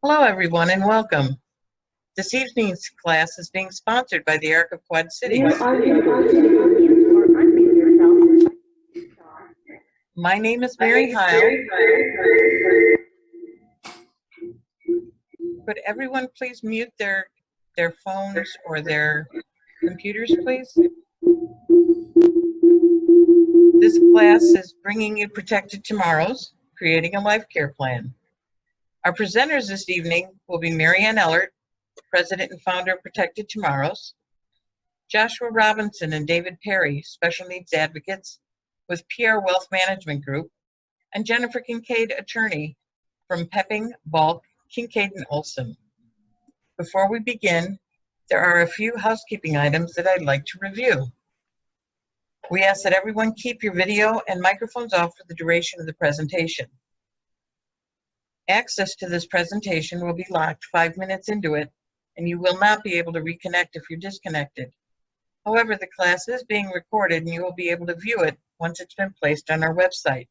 Hello, everyone, and welcome. This evening's class is being sponsored by the Arc of Quad Cities. My name is Mary Heil. Could everyone please mute their phones or their computers, please? This class is bringing you Protected Tomorrows, Creating a Life Care Plan. Our presenters this evening will be Mary Ann Ellert, President and founder of Protected Tomorrows, Joshua Robinson and David Perry, Special Needs Advocates with PR Wealth Management Group, and Jennifer Kincaid, attorney from Pepping, Balk, Kincaid & Olson. Before we begin, there are a few housekeeping items that I'd like to review. We ask that everyone keep your video and microphones off for the duration of the presentation. Access to this presentation will be locked 5 minutes into it, and you will not be able to reconnect if you're disconnected. However, the class is being recorded and you will be able to view it once it's been placed on our website.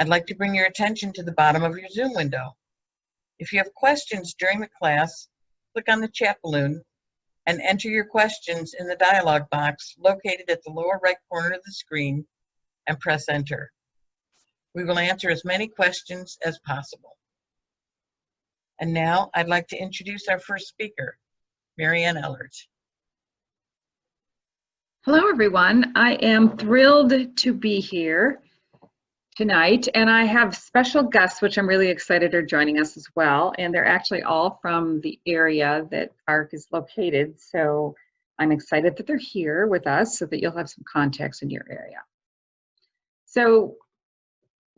I'd like to bring your attention to the bottom of your Zoom window. If you have questions during the class, click on the chat balloon and enter your questions in the dialog box located at the lower right corner of the screen and press enter. We will answer as many questions as possible. And now I'd like to introduce our first speaker, Mary Ann Ellert. Hello, everyone. I am thrilled to be here tonight, and I have special guests, which I'm really excited are joining us as well, and they're actually all from the area that ARC is located, so I'm excited that they're here with us so that you'll have some context in your area. So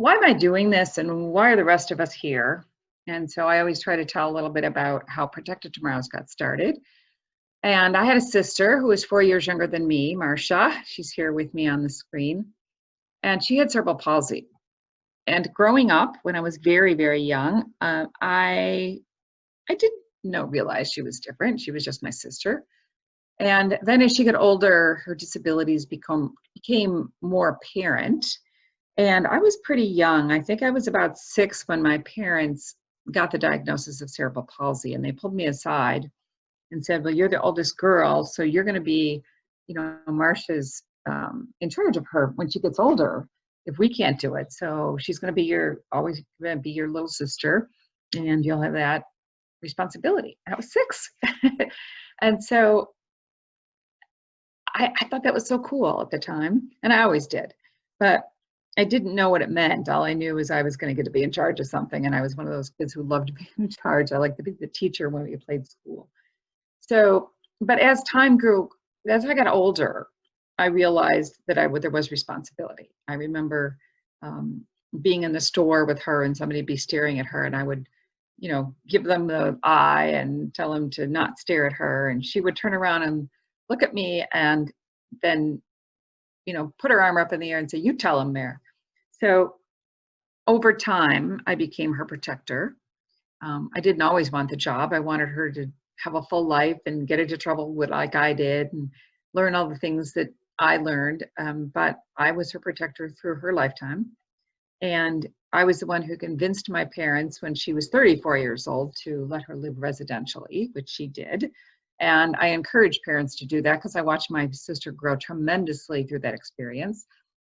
why am I doing this, and why are the rest of us here? And so I always try to tell a little bit about how Protected Tomorrows got started. And I had a sister who was 4 years younger than me, Marcia. She's here with me on the screen. And she had cerebral palsy. And growing up, when I was very, very young, I didn't realize she was different. She was just my sister. And then as she got older, her disabilities became more apparent. And I was pretty young. I think I was about 6 when my parents got the diagnosis of cerebral palsy, and they pulled me aside and said, well, you're the oldest girl, so you're going to be, Marcia's in charge of her when she gets older if we can't do it. So she's going to be always going to be your little sister, and you'll have that responsibility. I was 6. And so I thought that was so cool at the time, and I always did. But I didn't know what it meant. All I knew was I was going to get to be in charge of something, and I was one of those kids who loved to be in charge. I liked to be the teacher when we played school. So, but as time grew, as I got older, I realized that there was responsibility. I remember being in the store with her and somebody be staring at her, and I would, give them the eye and tell them to not stare at her, and she would turn around and look at me and then, put her arm up in the air and say, you tell them there. So over time, I became her protector. I didn't always want the job. I wanted her to have a full life and get into trouble like I did and learn all the things that I learned. But I was her protector through her lifetime. And I was the one who convinced my parents when she was 34 years old to let her live residentially, which she did. And I encourage parents to do that because I watched my sister grow tremendously through that experience.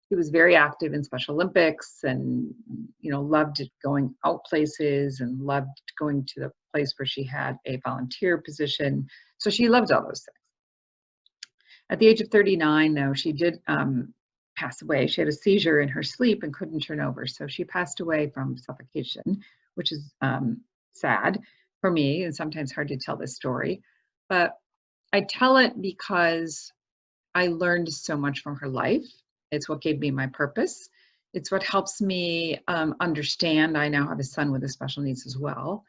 She was very active in Special Olympics and, loved going out places and loved going to the place where she had a volunteer position. So she loved all those things. At the age of 39, though, she did pass away. She had a seizure in her sleep and couldn't turn over. So she passed away from suffocation, which is sad for me and sometimes hard to tell this story. But I tell it because I learned so much from her life. It's what gave me my purpose. It's what helps me understand. I now have a son with special needs as well.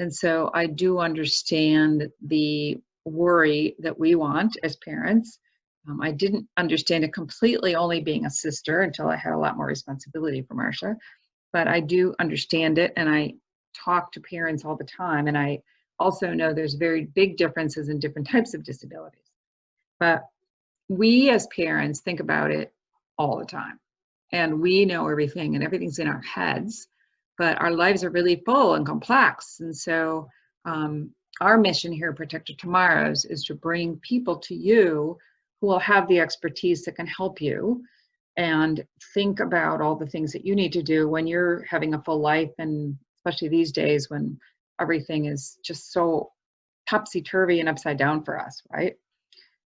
And so I do understand the worry that we want as parents. I didn't understand it completely only being a sister until I had a lot more responsibility for Marcia. But I do understand it, and I talk to parents all the time. And I also know there's very big differences in different types of disabilities. But we as parents think about it all the time. And we know everything, and everything's in our heads. but our lives are really full and complex. And so our mission here at Protect Your Tomorrows is to bring people to you who will have the expertise that can help you and think about all the things that you need to do when you're having a full life, and especially these days when everything is just so topsy-turvy and upside down for us, right?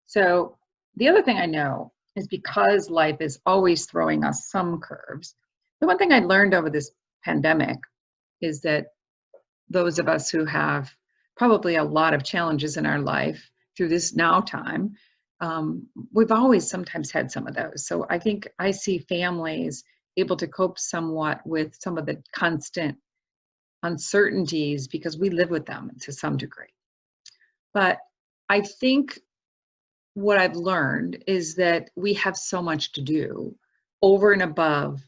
So the other thing I know is because life is always throwing us some curves, the one thing I learned over this pandemic is that those of us who have probably a lot of challenges in our life through this now time, we've always sometimes had some of those. So I think I see families able to cope somewhat with some of the constant uncertainties because we live with them to some degree. But I think what I've learned is that we have so much to do over and above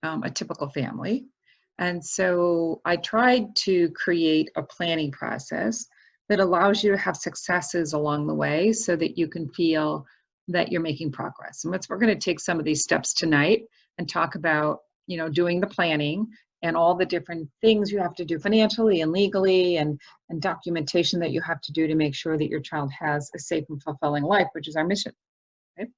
a typical family. And so I tried to create a planning process that allows you to have successes along the way so that you can feel that you're making progress. And we're going to take some of these steps tonight and talk about, doing the planning and all the different things you have to do financially and legally and documentation that you have to do to make sure that your child has a safe and fulfilling life, which is our mission. Okay?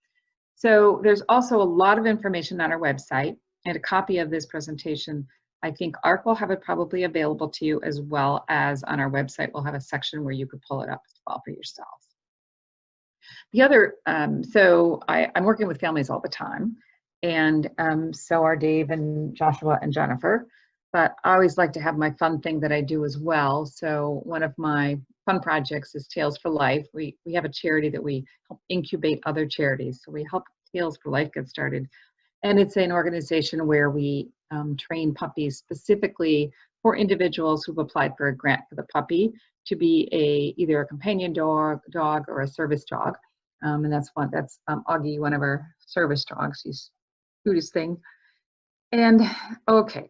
So there's also a lot of information on our website, and a copy of this presentation, I think ARC will have it probably available to you, as well as on our website we'll have a section where you could pull it up as well for yourself. The other, so I'm working with families all the time, and so are Dave and Joshua and Jennifer, but I always like to have my fun thing that I do as well. So one of my fun projects is Tales for Life. We have a charity that we help incubate other charities. So we help Tales for Life get started. And it's an organization where we train puppies specifically for individuals who've applied for a grant for the puppy to be either a companion dog or a service dog. And that's Augie, one of our service dogs. He's the cutest thing. And okay,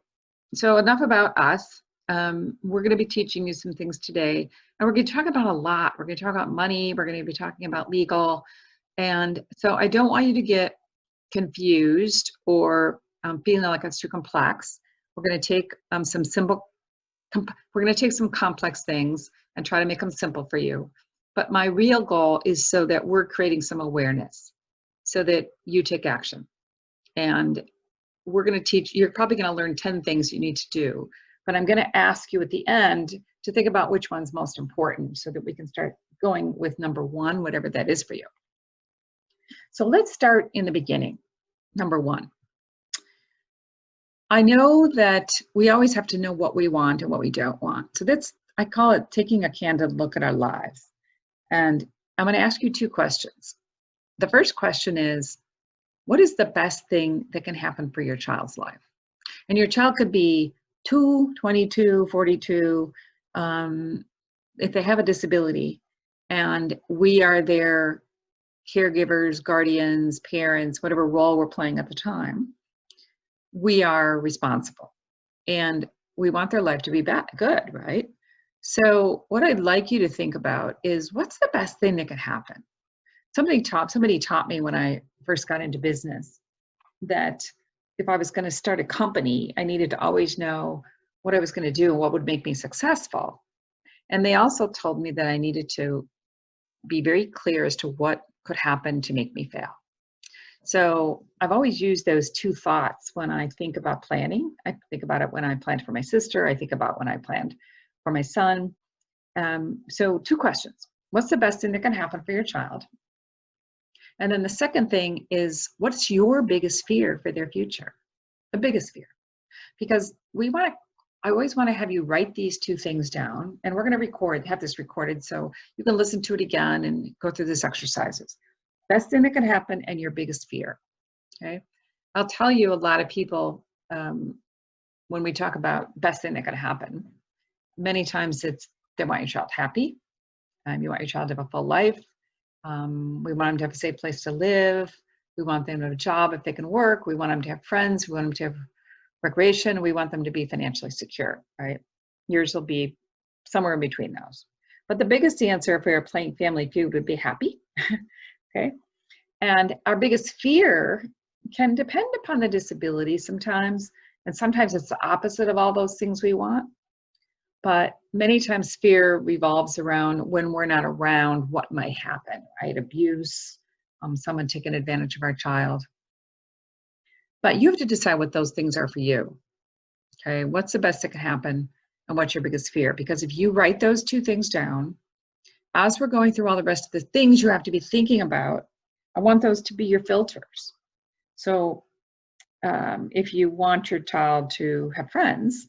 so enough about us. We're going to be teaching you some things today, and we're going to talk about a lot. We're going to talk about money. We're going to be talking about legal. And so I don't want you to get confused or feeling like it's too complex. We're going to take we're going to take some complex things and try to make them simple for you. But my real goal is so that we're creating some awareness so that you take action. And we're going to teach, you're probably going to learn 10 things you need to do, but I'm going to ask you at the end to think about which one's most important so that we can start going with number one, whatever that is for you. So let's start in the beginning. Number one, I know that we always have to know what we want and what we don't want. So I call it taking a candid look at our lives. And I'm going to ask you two questions. The first question is, what is the best thing that can happen for your child's life? And your child could be 2, 22, 42, if they have a disability, and we are their caregivers, guardians, parents, whatever role we're playing at the time, we are responsible. And we want their life to be good, right? So what I'd like you to think about is, what's the best thing that could happen? Somebody taught me when I first got into business that if I was going to start a company, I needed to always know what I was going to do and what would make me successful. And they also told me that I needed to be very clear as to what could happen to make me fail. So I've always used those two thoughts when I think about planning. I think about it when I planned for my sister. I think about when I planned for my son. So two questions. What's the best thing that can happen for your child? And then the second thing is, what's your biggest fear for their future? The biggest fear. Because I always want to have you write these two things down, and we're going to have this recorded so you can listen to it again and go through these exercises. Best thing that can happen and your biggest fear, okay? I'll tell you, a lot of people, when we talk about best thing that can happen, many times it's they want your child happy, you want your child to have a full life, we want them to have a safe place to live, we want them to have a job if they can work, we want them to have friends, we want them to have recreation, we want them to be financially secure, right? Yours will be somewhere in between those. But the biggest answer for your family feud would be happy, okay? And our biggest fear can depend upon the disability sometimes. And sometimes it's the opposite of all those things we want. But many times fear revolves around when we're not around, what might happen, right? Abuse, someone taking advantage of our child. But you have to decide what those things are for you. Okay, what's the best that can happen and what's your biggest fear? Because if you write those two things down, as we're going through all the rest of the things you have to be thinking about, I want those to be your filters. So if you want your child to have friends,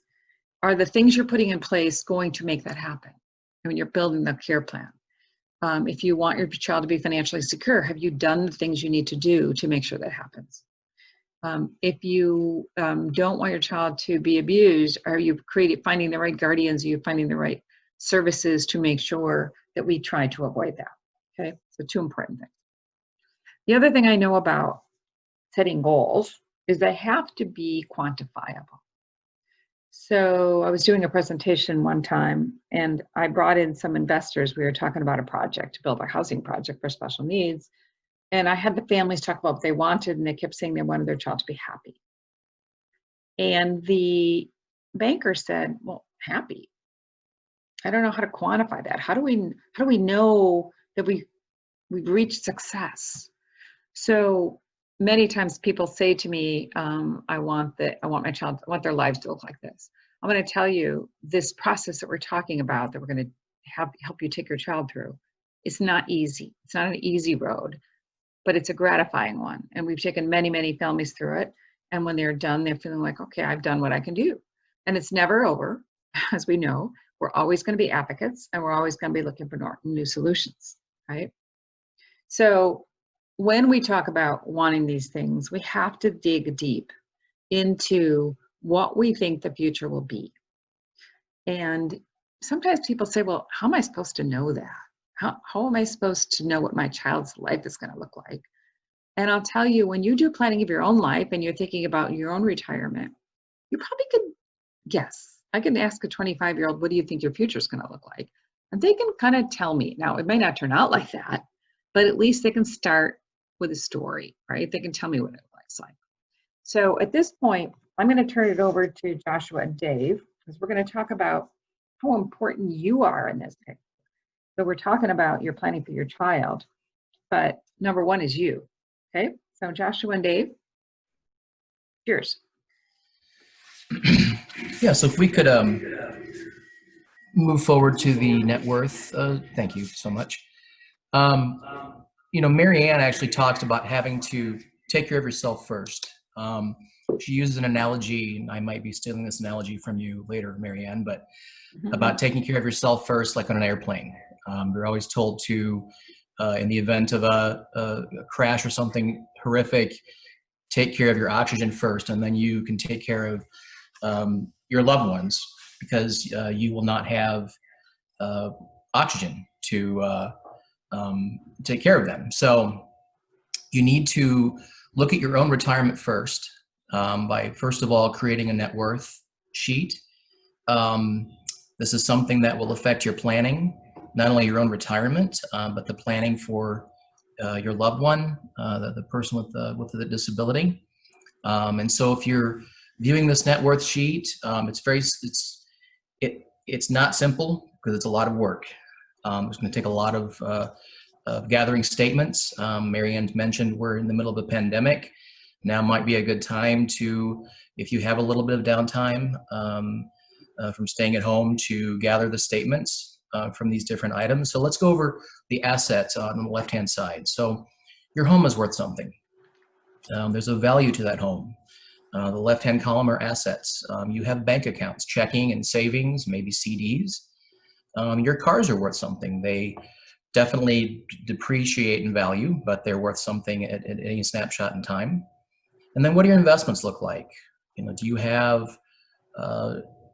are the things you're putting in place going to make that happen? I mean, you're building the care plan. If you want your child to be financially secure, have you done the things you need to do to make sure that happens? If you don't want your child to be abused, are you finding the right guardians? Are you finding the right services to make sure that we try to avoid that? Okay, so two important things. The other thing I know about setting goals is they have to be quantifiable. So I was doing a presentation one time and I brought in some investors. We were talking about a project to build a housing project for special needs. And I had the families talk about what they wanted, and they kept saying they wanted their child to be happy. And the banker said, well, happy? I don't know how to quantify that. How do we know that we've reached success? So many times people say to me, I want their lives to look like this. I'm going to tell you this process that we're talking about that we're going to help you take your child through. It's not easy. It's not an easy road, but it's a gratifying one. And we've taken many, many families through it. And when they're done, they're feeling like, okay, I've done what I can do. And it's never over. As we know, we're always going to be advocates and we're always going to be looking for new solutions, right? So when we talk about wanting these things, we have to dig deep into what we think the future will be. And sometimes people say, well, how am I supposed to know that? How am I supposed to know what my child's life is going to look like? And I'll tell you, when you do planning of your own life and you're thinking about your own retirement, you probably could guess. I can ask a 25-year-old, what do you think your future is going to look like? And they can kind of tell me. Now, it may not turn out like that, but at least they can start with a story, right? They can tell me what it looks like. So at this point, I'm going to turn it over to Joshua and Dave, because we're going to talk about how important you are in this case. So we're talking about you're planning for your child, but number one is you. Okay, so Joshua and Dave, cheers. Yeah, so if we could move forward to the net worth, thank you so much. Mary Ann actually talks about having to take care of yourself first. She uses an analogy, and I might be stealing this analogy from you later, Mary Ann, but about taking care of yourself first, like on an airplane. You're always told to, in the event of a crash or something horrific, take care of your oxygen first, and then you can take care of your loved ones, because you will not have oxygen to take care of them. So you need to look at your own retirement first, by first of all creating a net worth sheet. This is something that will affect your planning, not only your own retirement, but the planning for your loved one, the person with the disability. And so if you're viewing this net worth sheet, it's not simple, because it's a lot of work. It's going to take a lot of gathering statements. Mary Ann mentioned we're in the middle of a pandemic. Now might be a good time to, if you have a little bit of downtime from staying at home, to gather the statements from these different items. So let's go over the assets on the left-hand side. So your home is worth something. There's a value to that home. The left-hand column are assets. You have bank accounts, checking and savings, maybe CDs. Your cars are worth something. They definitely depreciate in value, but they're worth something at any snapshot in time. And then what do your investments look like? Do you have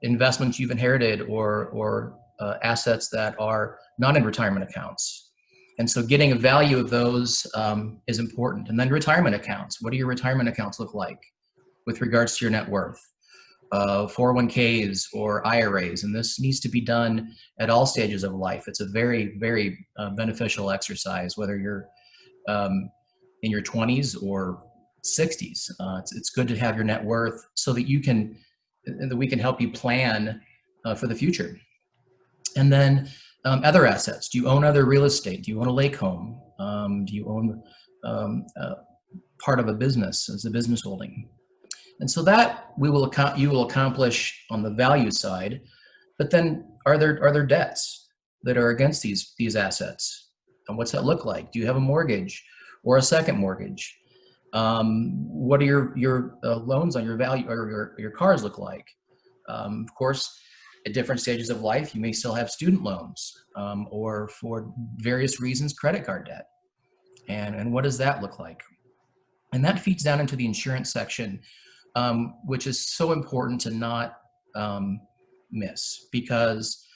investments you've inherited or assets that are not in retirement accounts? And so getting a value of those is important. And then retirement accounts. What do your retirement accounts look like with regards to your net worth? 401ks or IRAs. And this needs to be done at all stages of life. It's a very, very beneficial exercise, whether you're in your 20s or 60s. It's good to have your net worth so that we can help you plan for the future. And then other assets. Do you own other real estate? Do you own a lake home? Do you own part of a business as a business holding? And so that you will accomplish on the value side. But then are there debts that are against these assets? And what's that look like? Do you have a mortgage or a second mortgage? What do your loans on your value or your cars look like? Of course, at different stages of life, you may still have student loans or for various reasons, credit card debt. And what does that look like? And that feeds down into the insurance section, which is so important to not miss because,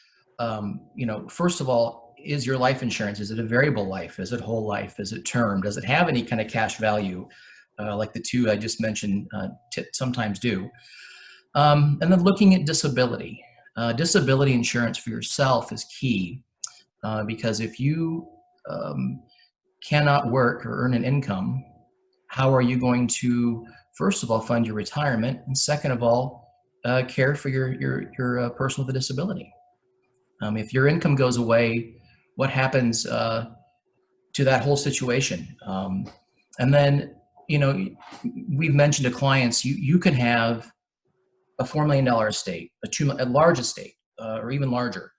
first of all, is your life insurance, is it a variable life? Is it whole life? Is it term? Does it have any kind of cash value like the two I just mentioned sometimes do? And then looking at disability. Disability insurance for yourself is key because if you cannot work or earn an income, how are you going to, first of all, fund your retirement, and second of all, care for your person with a disability? If your income goes away, what happens to that whole situation? And then, we've mentioned to clients, you can have a $4 million estate, a large estate, or even larger.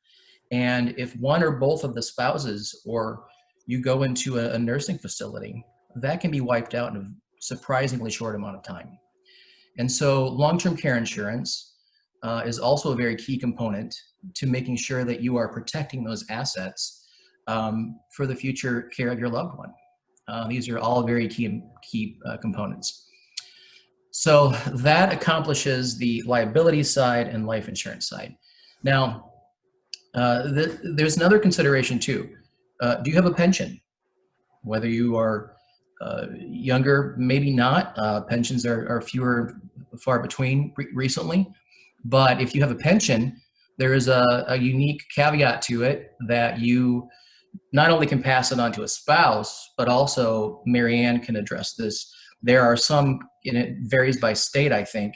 And if one or both of the spouses, or you go into a nursing facility, that can be wiped out in a surprisingly short amount of time. And so long-term care insurance is also a very key component to making sure that you are protecting those assets for the future care of your loved one. These are all very key components. So that accomplishes the liability side and life insurance side. Now, there's another consideration too. Do you have a pension? Whether you are younger, maybe not. Pensions are far between recently. But if you have a pension, there is a unique caveat to it that you not only can pass it on to a spouse, but also Mary Ann can address this. There are some, and it varies by state, I think,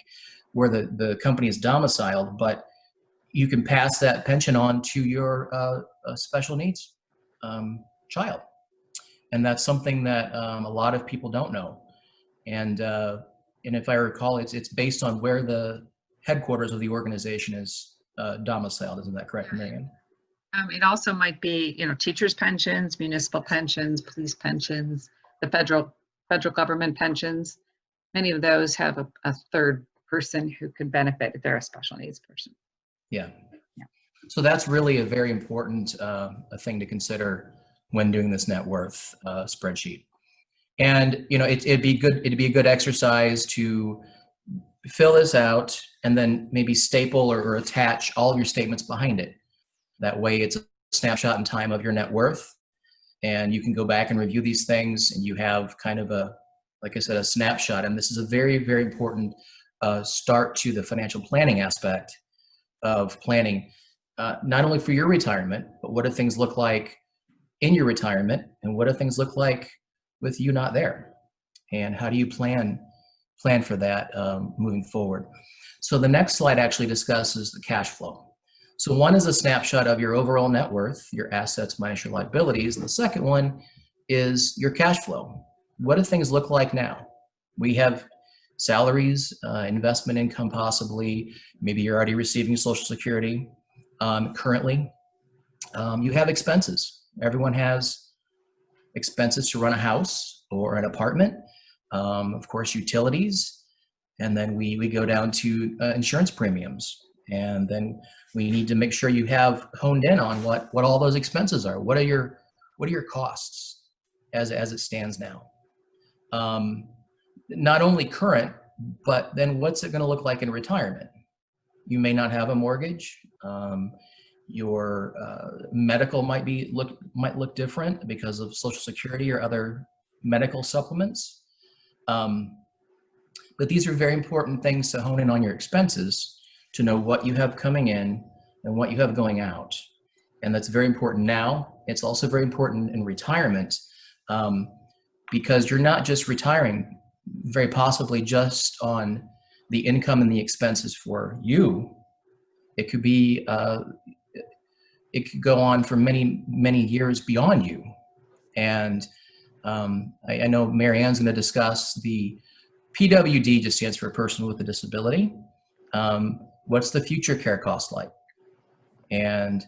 where the company is domiciled, but you can pass that pension on to your special needs child. And that's something that a lot of people don't know. And if I recall, it's based on where the headquarters of the organization is domiciled. Isn't that correct, Mary Ann? It also might be, teachers' pensions, municipal pensions, police pensions, the federal government pensions. Many of those have a third person who could benefit if they're a special needs person. Yeah. So that's really a very important a thing to consider when doing this net worth spreadsheet. And it'd be a good exercise to fill this out and then maybe staple or attach all of your statements behind it. That way it's a snapshot in time of your net worth, and you can go back and review these things, and you have kind of like I said, a snapshot. And this is a very, very important start to the financial planning aspect of planning, not only for your retirement, but what do things look like in your retirement, and what do things look like with you not there, and how do you plan for that moving forward. So the next slide actually discusses the cash flow. So one is a snapshot of your overall net worth, your assets minus your liabilities, and the second one is your cash flow. What do things look like now? We have salaries, investment income possibly, maybe you're already receiving Social Security currently. You have expenses. Everyone has expenses to run a house or an apartment, of course, utilities, and then we go down to insurance premiums. And then we need to make sure you have honed in on what all those expenses are. What are your costs as it stands now? Not only current, but then what's it going to look like in retirement? You may not have a mortgage. Your medical might look different because of Social Security or other medical supplements. But these are very important things to hone in on your expenses, to know what you have coming in and what you have going out. And that's very important now. It's also very important in retirement because you're not just retiring very possibly just on the income and the expenses for you. It could be, it could go on for many, many years beyond you. And I know Mary Ann's going to discuss the PWD, just stands for person with a disability. What's the future care cost like? And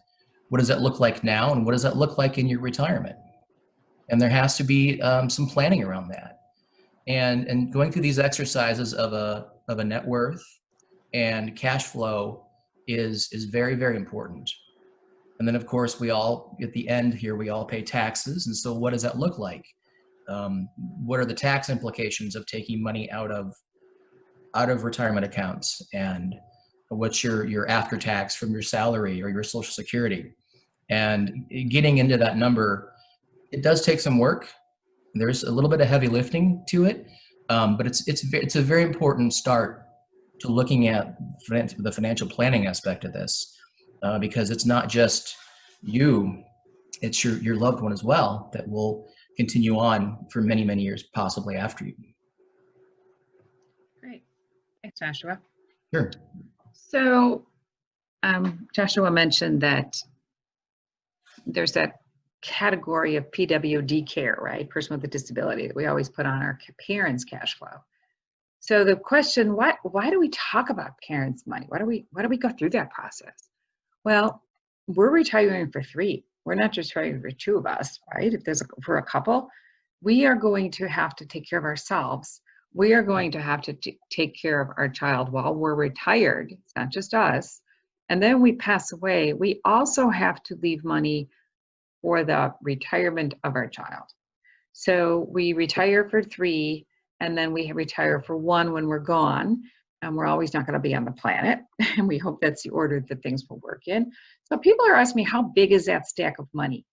what does that look like now? And what does that look like in your retirement? And there has to be some planning around that. And going through these exercises of a net worth and cash flow is very, very important. And then, of course, we all, at the end here, we all pay taxes. And so what does that look like? What are the tax implications of taking money out of retirement accounts? And what's your after tax from your salary or your Social Security? And getting into that number, it does take some work. There's a little bit of heavy lifting to it, but it's a very important start to looking at the financial planning aspect of this, because it's not just you, it's your loved one as well that will continue on for many, many years, possibly after you. Great. Thanks, Joshua. Sure. So Joshua mentioned that there's that category of PWD care, right? Person with a disability that we always put on our parents' cash flow. So the question, why do we talk about parents' money? Why do we go through that process? Well, we're retiring for 3. We're not just retiring for 2 of us, right? If there's for a couple, we are going to have to take care of ourselves. We are going to have to take care of our child while we're retired. It's not just us. And then we pass away. We also have to leave money for the retirement of our child. So we retire for 3, and then we retire for 1 when we're gone, and we're always not going to be on the planet. And we hope that's the order that things will work in. So people are asking me, how big is that stack of money?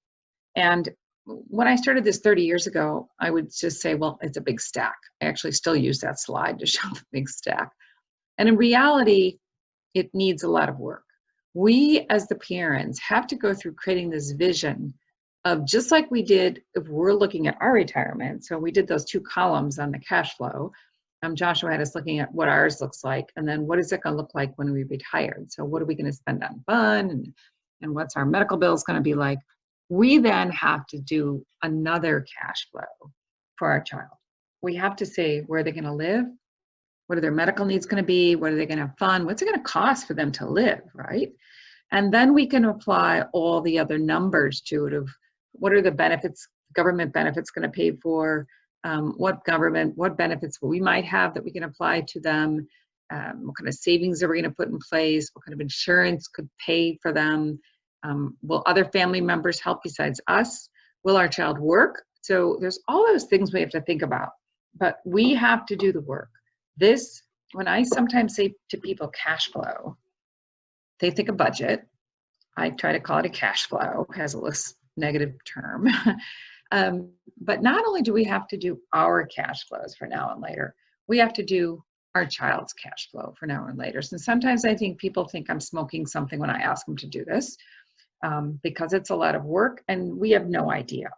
And when I started this 30 years ago, I would just say, well, it's a big stack. I actually still use that slide to show the big stack. And in reality, it needs a lot of work. We, as the parents, have to go through creating this vision of, just like we did if we're looking at our retirement. So we did those 2 columns on the cash flow. Joshua had us looking at what ours looks like, and then what is it going to look like when we retired? So what are we going to spend on fun, and what's our medical bills going to be like? We then have to do another cash flow for our child. We have to say, where are they going to live? What are their medical needs going to be? What are they going to have fun? What's it going to cost for them to live, right? And then we can apply all the other numbers to it of what are the benefits, government benefits going to pay for, what benefits we might have that we can apply to them, what kind of savings are we going to put in place, what kind of insurance could pay for them, will other family members help besides us, will our child work? So there's all those things we have to think about, but we have to do the work. This, when I sometimes say to people cash flow, they think a budget. I try to call it a cash flow, has a less negative term. But not only do we have to do our cash flows for now and later, we have to do our child's cash flow for now and later. So sometimes I think people think I'm smoking something when I ask them to do this, because it's a lot of work and we have no idea.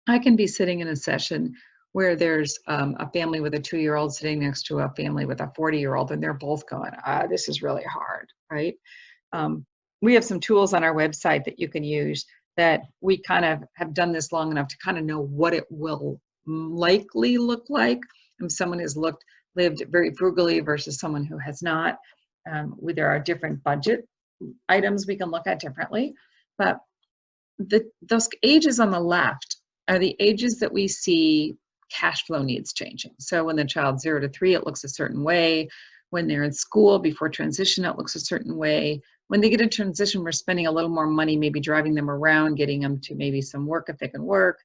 I can be sitting in a session where there's a family with a 2-year-old sitting next to a family with a 40-year-old, and they're both going, this is really hard, right? We have some tools on our website that you can use that we kind of have done this long enough to kind of know what it will likely look like. If someone has lived very frugally versus someone who has not, there are different budget items we can look at differently. But those ages on the left are the ages that we see cash flow needs changing. So when the child's 0 to 3, it looks a certain way. When they're in school before transition, it looks a certain way. When they get in transition, we're spending a little more money, maybe driving them around, getting them to maybe some work if they can work.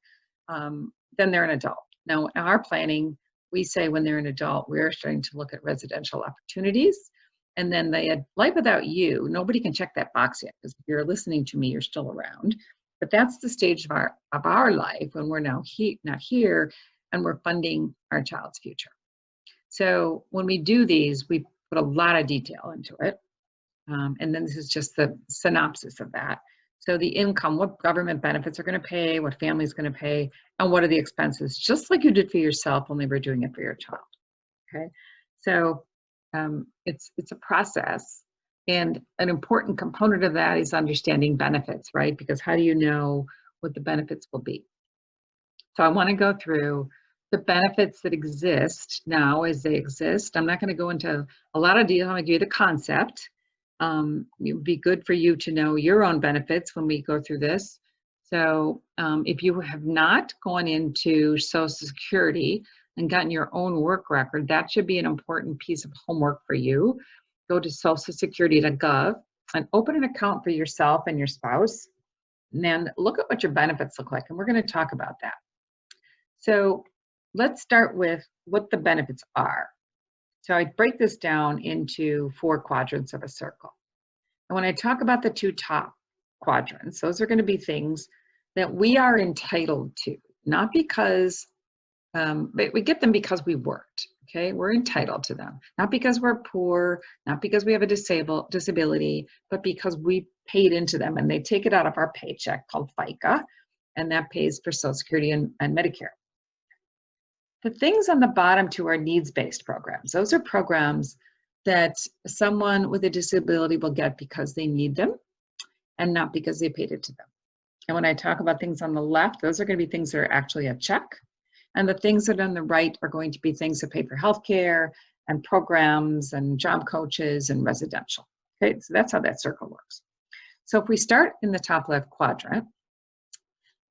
Then they're an adult. Now, in our planning, we say when they're an adult, we're starting to look at residential opportunities. And then they had life without you. Nobody can check that box yet, because if you're listening to me, you're still around. But that's the stage of our life when we're now not here, and we're funding our child's future. So when we do these, we put a lot of detail into it. And then this is just the synopsis of that. So the income, what government benefits are going to pay, what family's going to pay, and what are the expenses, just like you did for yourself, only we're doing it for your child. Okay, so it's a process, and an important component of that is understanding benefits, right? Because how do you know what the benefits will be? So I want to go through the benefits that exist now as they exist. I'm not going to go into a lot of detail. I'm going to give you the concept. It would be good for you to know your own benefits when we go through this. So if you have not gone into Social Security and gotten your own work record, that should be an important piece of homework for you. Go to socialsecurity.gov and open an account for yourself and your spouse. And then look at what your benefits look like. And we're going to talk about that. So let's start with what the benefits are. So I break this down into 4 quadrants of a circle. And when I talk about the 2 top quadrants, those are going to be things that we are entitled to, not because, but we get them because we worked, okay? We're entitled to them, not because we're poor, not because we have a disability, but because we paid into them, and they take it out of our paycheck called FICA, and that pays for Social Security and Medicare. The things on the bottom 2 are needs-based programs. Those are programs that someone with a disability will get because they need them and not because they paid into them. And when I talk about things on the left, those are going to be things that are actually a check. And the things that are on the right are going to be things that pay for healthcare and programs and job coaches and residential. Okay, so that's how that circle works. So if we start in the top left quadrant,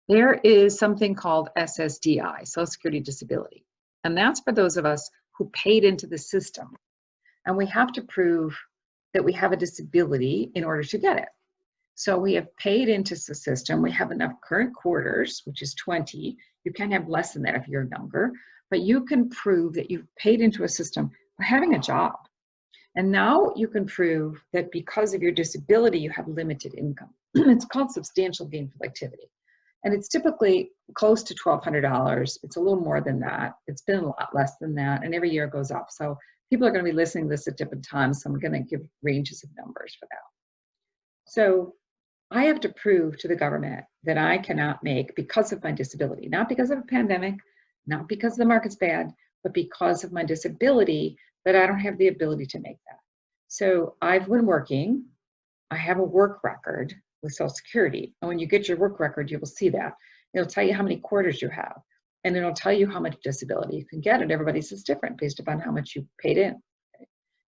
there is something called SSDI, Social Security Disability. And that's for those of us who paid into the system. And we have to prove that we have a disability in order to get it. So we have paid into the system. We have enough current quarters, which is 20. You can't have less than that if you're younger. But you can prove that you've paid into a system by having a job. And now you can prove that because of your disability, you have limited income. It's called substantial gainful activity. And it's typically close to $1,200. It's a little more than that. It's been a lot less than that. And every year it goes up. So people are going to be listening to this at different times. So I'm going to give ranges of numbers for that. So I have to prove to the government that I cannot make because of my disability, not because of a pandemic, not because the market's bad, but because of my disability, that I don't have the ability to make that. So I've been working. I have a work record with Social Security. And when you get your work record, you will see that. It'll tell you how many quarters you have, and it'll tell you how much disability you can get. And everybody's is different based upon how much you paid in.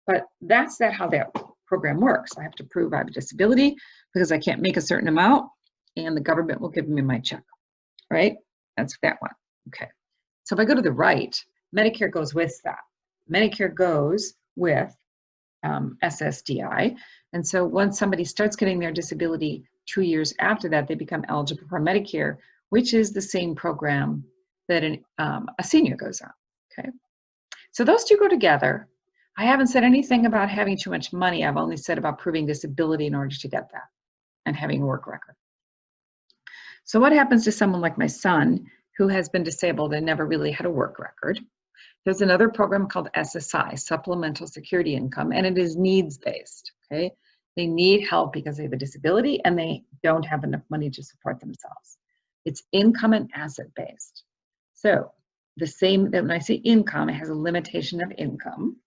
But that's how that program works. I have to prove I have a disability because I can't make a certain amount, and the government will give me my check, right? That's that one. Okay. So if I go to the right, Medicare goes with that. Medicare goes with SSDI. And so once somebody starts getting their disability 2 years after that, they become eligible for Medicare, which is the same program that a senior goes on, okay? So those 2 go together. I haven't said anything about having too much money. I've only said about proving disability in order to get that and having a work record. So what happens to someone like my son who has been disabled and never really had a work record? There's another program called SSI, Supplemental Security Income, and it is needs-based, okay? They need help because they have a disability and they don't have enough money to support themselves. It's income and asset-based. So the same, when I say income, it has a limitation of income,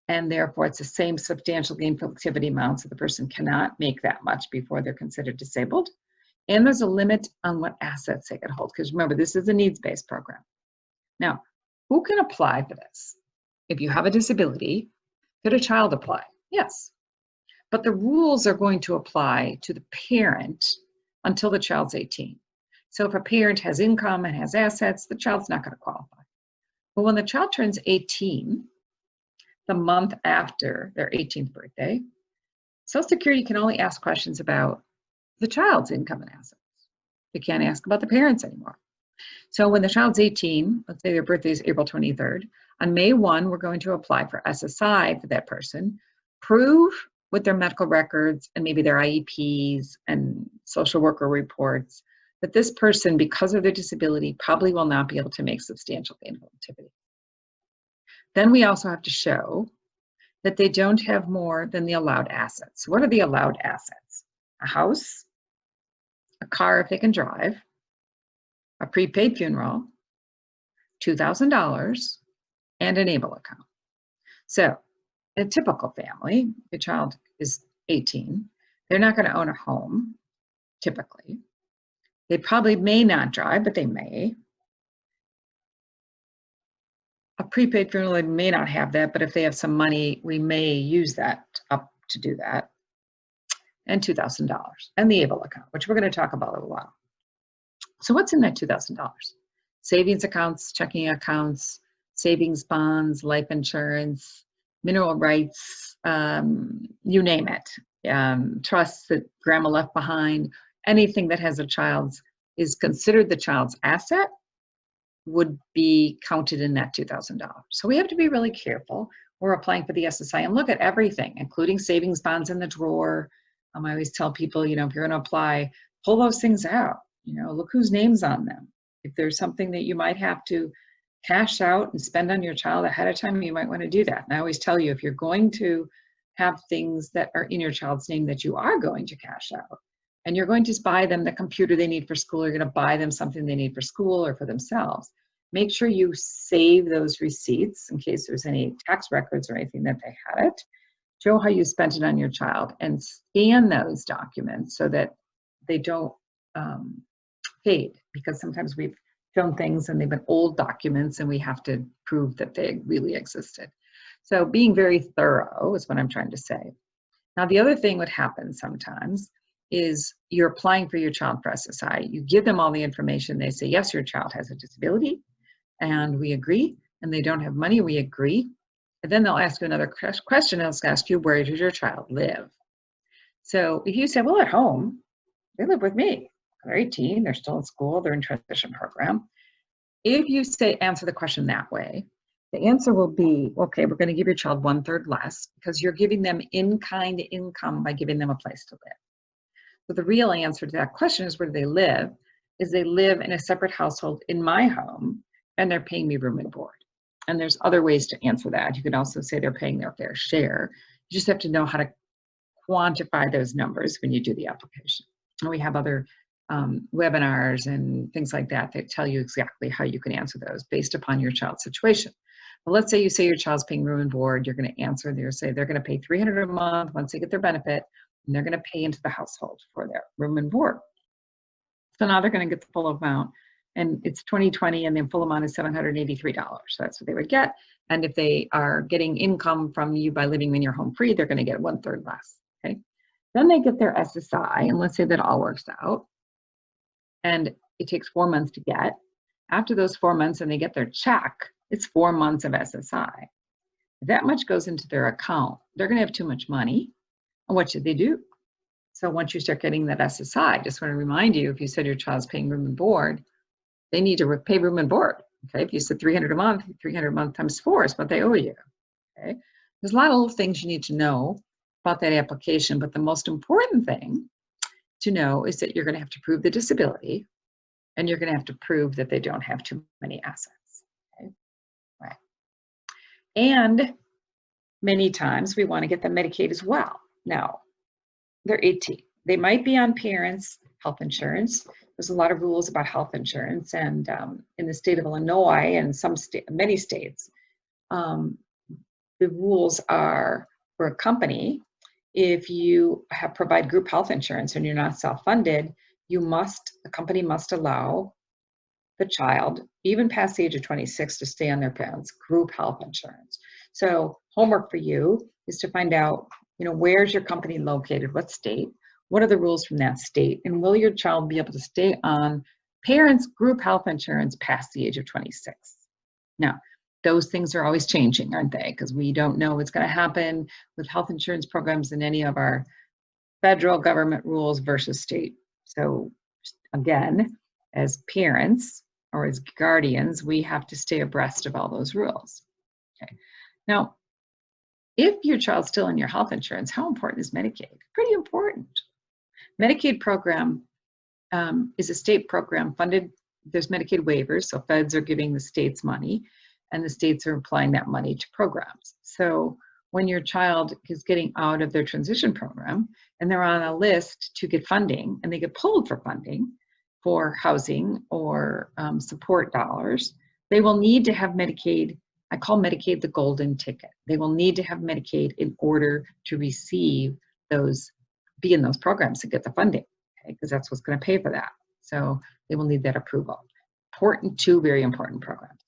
and therefore it's the same substantial gainful activity amount, so the person cannot make that much before they're considered disabled. And there's a limit on what assets they can hold, because remember, this is a needs-based program. Now, who can apply for this? If you have a disability, could a child apply? Yes. But the rules are going to apply to the parent until the child's 18. So if a parent has income and has assets, the child's not going to qualify. But when the child turns 18, the month after their 18th birthday, Social Security can only ask questions about the child's income and assets. They can't ask about the parents anymore. So when the child's 18, let's say their birthday is April 23rd, on May 1, we're going to apply for SSI for that person, prove with their medical records and maybe their IEPs and social worker reports that this person, because of their disability, probably will not be able to make substantial gainful activity. Then we also have to show that they don't have more than the allowed assets. What are the allowed assets? A house, a car if they can drive, a prepaid funeral, $2,000, and an ABLE account. So a typical family, the child is 18, they're not going to own a home, typically. They probably may not drive, but they may. A prepaid funeral, they may not have that, but if they have some money, we may use that up to do that. And $2,000, and the ABLE account, which we're going to talk about in a little while. So what's in that $2,000? Savings accounts, checking accounts, savings bonds, life insurance, mineral rights, you name it. Trusts that grandma left behind, anything that has a child's, is considered the child's asset, would be counted in that $2,000. So we have to be really careful. We're applying for the SSI and look at everything, including savings bonds in the drawer. I always tell people, if you're going to apply, pull those things out. Look whose name's on them. If there's something that you might have to cash out and spend on your child ahead of time, you might want to do that. And I always tell you, if you're going to have things that are in your child's name that you are going to cash out, and you're going to buy them the computer they need for school, you're going to buy them something they need for school or for themselves, make sure you save those receipts in case there's any tax records or anything that they had it. Show how you spent it on your child and scan those documents so that they don't fade, because sometimes we've shown things and they've been old documents and we have to prove that they really existed. So being very thorough is what I'm trying to say. Now, the other thing that happens sometimes is you're applying for your child for SSI. You give them all the information. They say, yes, your child has a disability, and we agree. And they don't have money, we agree. And then they'll ask you another question. They'll ask you, where does your child live? So if you say, well, at home, they live with me. They're 18, they're still in school, they're in transition program. If you answer the question that way, the answer will be, okay, we're going to give your child 1/3 less because you're giving them in-kind income by giving them a place to live. So the real answer to that question is, where do they live? Is they live in a separate household in my home, and they're paying me room and board. And there's other ways to answer that. You could also say they're paying their fair share. You just have to know how to quantify those numbers when you do the application. And we have other webinars and things like that that tell you exactly how you can answer those based upon your child's situation. But let's say you say your child's paying room and board, you're going to answer, they're say they're going to pay $300 a month once they get their benefit, and they're going to pay into the household for their room and board. So now they're going to get the full amount, and it's 2020, and the full amount is $783. So that's what they would get. And if they are getting income from you by living in your home free, they're going to get 1/3 less. Okay. Then they get their SSI, and let's say that all works out, and it takes 4 months to get. After those 4 months and they get their check, it's 4 months of SSI. If that much goes into their account, they're going to have too much money. And what should they do? So once you start getting that SSI, just want to remind you, if you said your child's paying room and board, they need to pay room and board. Okay, if you said $300 a month, $300 a month times 4 is what they owe you. Okay, there's a lot of little things you need to know about that application, but the most important thing to know is that you're going to have to prove the disability, and you're going to have to prove that they don't have too many assets. Okay, right. And many times we want to get them Medicaid as well. Now, they're 18. They might be on parents' health insurance. There's a lot of rules about health insurance, and in the state of Illinois and many states, the rules are for a company, if you provide group health insurance and you're not self-funded, the company must allow the child, even past the age of 26, to stay on their parents' group health insurance. So homework for you is to find out, where's your company located, what state, what are the rules from that state, and will your child be able to stay on parents' group health insurance past the age of 26? Now, those things are always changing, aren't they? Because we don't know what's going to happen with health insurance programs in any of our federal government rules versus state. So again, as parents or as guardians, we have to stay abreast of all those rules. Okay. Now, if your child's still in your health insurance, how important is Medicaid? Pretty important. Medicaid program is a state program funded. There's Medicaid waivers, so feds are giving the states money, and the states are applying that money to programs. So when your child is getting out of their transition program and they're on a list to get funding and they get pulled for funding for housing or support dollars, they will need to have Medicaid. I call Medicaid the golden ticket. They will need to have Medicaid in order to receive those, be in those programs to get the funding, okay? Because that's what's going to pay for that. So they will need that approval. Important, two very important programs.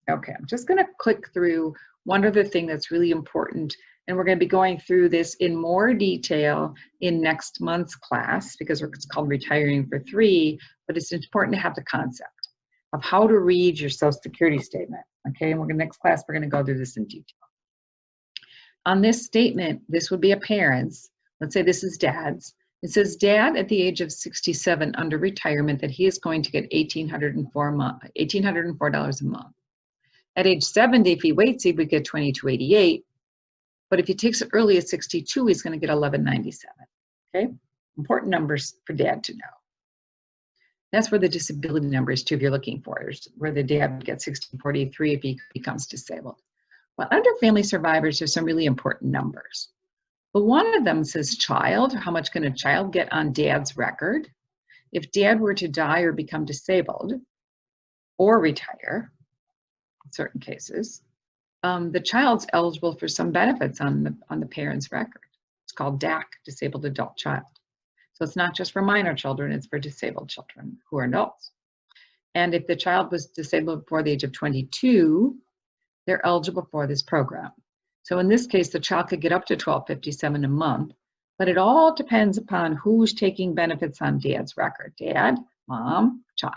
Okay, I'm just going to click through one other thing that's really important, and we're going to be going through this in more detail in next month's class because it's called Retiring for Three, but it's important to have the concept of how to read your Social Security statement. Okay, and we're going to, next class, we're going to go through this in detail. On this statement, this would be a parent's. Let's say this is dad's. It says dad at the age of 67 under retirement that he is going to get $1,804 a month. At age 70, if he waits, he would get $2,288. But if he takes it early at 62, he's going to get $1,197. Okay, important numbers for dad to know. That's where the disability number is too, if you're looking for it, where the dad would get $1,643 if he becomes disabled. But under family survivors, there's some really important numbers. But one of them says child. How much can a child get on dad's record? If dad were to die or become disabled or retire, in certain cases, the child's eligible for some benefits on the parent's record. It's called DAC, Disabled Adult Child. So it's not just for minor children, it's for disabled children who are adults. And if the child was disabled before the age of 22, they're eligible for this program. So in this case, the child could get up to $1,257 a month, but it all depends upon who's taking benefits on dad's record, dad, mom, child.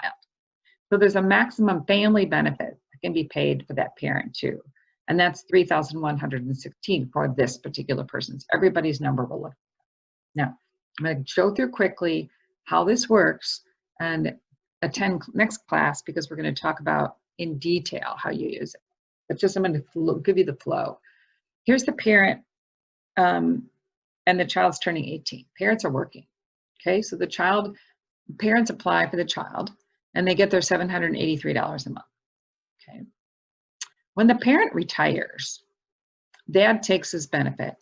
So there's a maximum family benefit that can be paid for that parent too. And that's $3,116 for this particular person's. Everybody's number will look. Now, I'm going to go through quickly how this works and attend next class because we're going to talk about in detail how you use it. But just I'm going to give you the flow. Here's the parent, and the child's turning 18. Parents are working, okay? So the parents apply for the child, and they get their $783 a month, okay? When the parent retires, dad takes his benefit.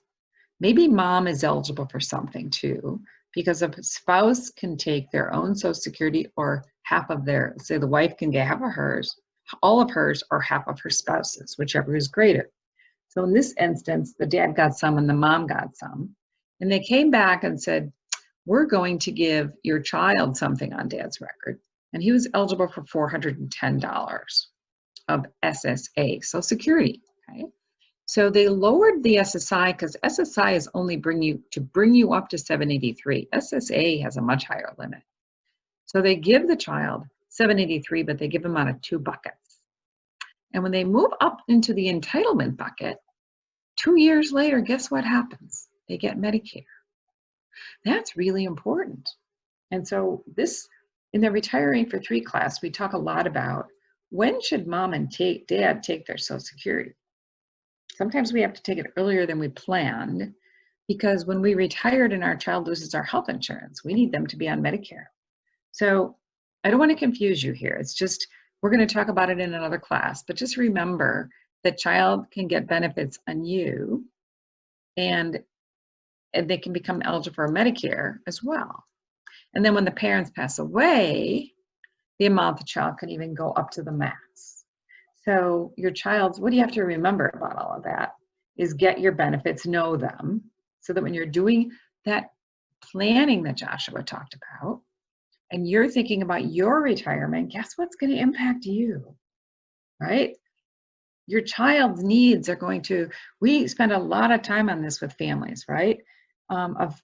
Maybe mom is eligible for something too, because a spouse can take their own Social Security or half of their, say the wife can get half of hers, all of hers, or half of her spouse's, whichever is greater. So in this instance, the dad got some and the mom got some. And they came back and said, we're going to give your child something on dad's record. And he was eligible for $410 of SSA, Social Security, okay? So they lowered the SSI because SSI is only bring you up to 783. SSA has a much higher limit. So they give the child 783, but they give him out of 2 buckets. And when they move up into the entitlement bucket, 2 years later, guess what happens? They get Medicare. That's really important. And so this, in the Retiring for Three class, we talk a lot about when should mom and dad take their Social Security? Sometimes we have to take it earlier than we planned because when we retired and our child loses our health insurance, we need them to be on Medicare. So I don't want to confuse you here. It's just, we're going to talk about it in another class, but just remember that child can get benefits on you and they can become eligible for Medicare as well. And then when the parents pass away, the amount the child can even go up to the max. So your child's, what do you have to remember about all of that is get your benefits, know them, so that when you're doing that planning that Joshua talked about, and you're thinking about your retirement, guess what's going to impact you, right? Your child's needs are going to, we spend a lot of time on this with families, right? Of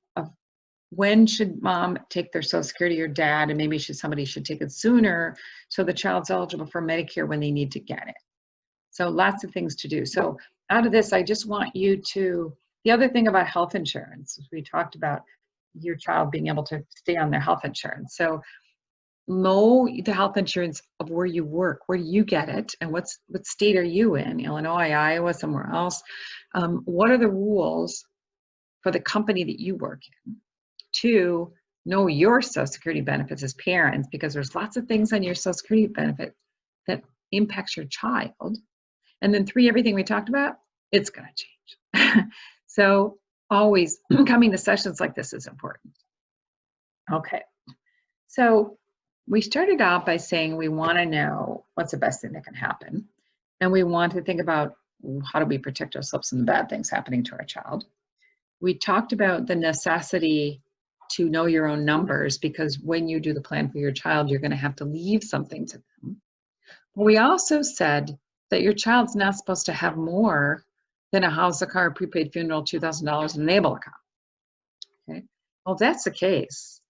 when should mom take their Social Security or dad, and maybe somebody should take it sooner so the child's eligible for Medicare when they need to get it. So lots of things to do. So out of this, I just want you to, the other thing about health insurance, we talked about your child being able to stay on their health insurance. So know the health insurance of where you work, where do you get it, and what state are you in? Illinois, Iowa, somewhere else. What are the rules for the company that you work in? 2, know your Social Security benefits as parents, because there's lots of things on your Social Security benefit that impacts your child. And then 3, everything we talked about, it's going to change. So always coming to sessions like this is important. Okay, so we started out by saying we want to know what's the best thing that can happen. And we want to think about how do we protect ourselves from the bad things happening to our child. We talked about the necessity to know your own numbers, because when you do the plan for your child, you're going to have to leave something to them. We also said that your child's not supposed to have more than a house, a car, a prepaid funeral, $2,000 in an able account. Okay, well, if that's the case,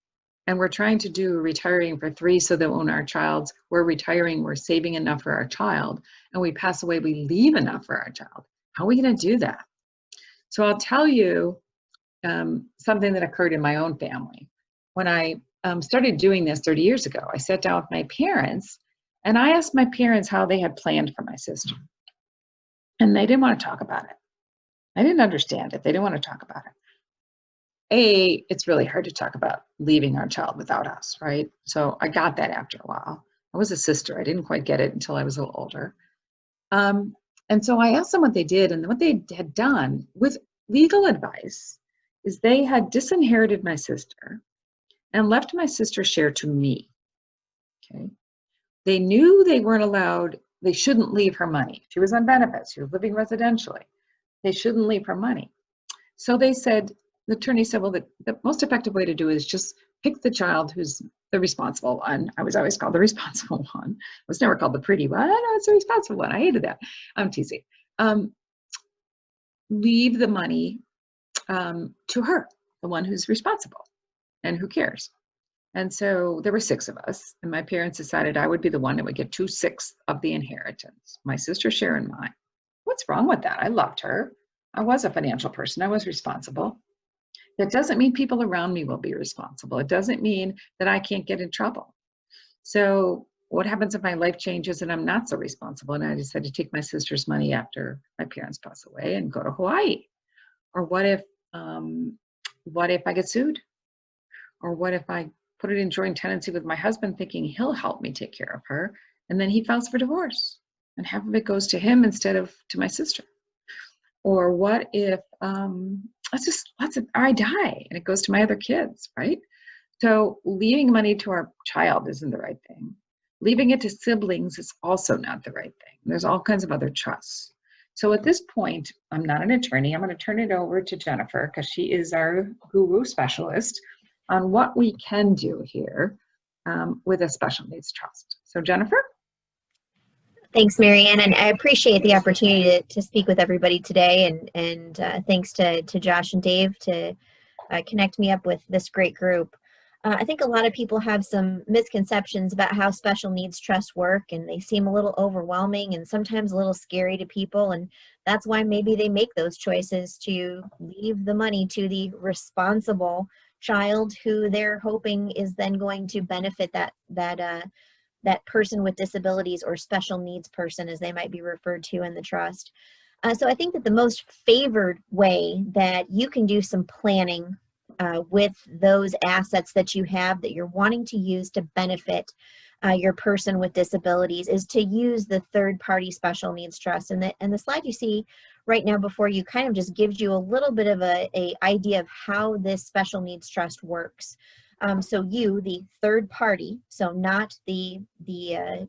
and we're trying to do retiring for 3 so that when our child's, we're retiring, we're saving enough for our child, and we pass away, we leave enough for our child. How are we going to do that? So I'll tell you something that occurred in my own family. When I started doing this 30 years ago, I sat down with my parents and I asked my parents how they had planned for my sister. And they didn't want to talk about it. I didn't understand it. They didn't want to talk about it. It's really hard to talk about leaving our child without us, right? So I got that after a while. I was a sister. I didn't quite get it until I was a little older. And so I asked them what they did, and what they had done with legal advice is they had disinherited my sister and left my sister's share to me. Okay. They knew they weren't allowed, they shouldn't leave her money. She was on benefits, she was living residentially. They shouldn't leave her money. So they said, the attorney said, well, the most effective way to do it is just pick the child who's the responsible one. I was always called the responsible one. I was never called the pretty one. No, it's the responsible one. I hated that. I'm teasing. Leave the money to her, the one who's responsible and who cares. And so there were 6 of us, and my parents decided I would be the one that would get 2/6 of the inheritance, my sister's share and mine. What's wrong with that? I loved her. I was a financial person. I was responsible. That doesn't mean people around me will be responsible. It doesn't mean that I can't get in trouble. So what happens if my life changes and I'm not so responsible and I decide to take my sister's money after my parents pass away and go to Hawaii? Or what if I get sued? Or what if I put it in joint tenancy with my husband thinking he'll help me take care of her, and then he files for divorce and half of it goes to him instead of to my sister? Or what if I die and it goes to my other kids, right? So leaving money to our child isn't the right thing. Leaving it to siblings is also not the right thing. There's all kinds of other trusts. So at this point, I'm not an attorney. I'm going to turn it over to Jennifer because she is our guru specialist on what we can do here with a special needs trust. So Jennifer? Thanks, Marianne, and I appreciate the opportunity to speak with everybody today, and thanks to Josh and Dave to connect me up with this great group. I think a lot of people have some misconceptions about how special needs trusts work, and they seem a little overwhelming and sometimes a little scary to people, and that's why maybe they make those choices to leave the money to the responsible child who they're hoping is then going to benefit that person with disabilities, or special needs person as they might be referred to in the trust. So I think that the most favored way that you can do some planning with those assets that you have that you're wanting to use to benefit your person with disabilities is to use the third-party special needs trust. And the slide you see right now before you kind of just gives you a little bit of a idea of how this special needs trust works. So you, the third party, so not the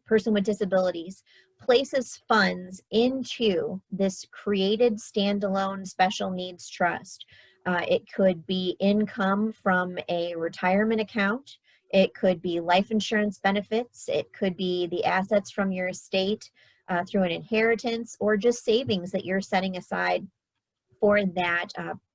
person with disabilities, places funds into this created standalone special needs trust. It could be income from a retirement account. It could be life insurance benefits. It could be the assets from your estate through an inheritance, or just savings that you're setting aside for that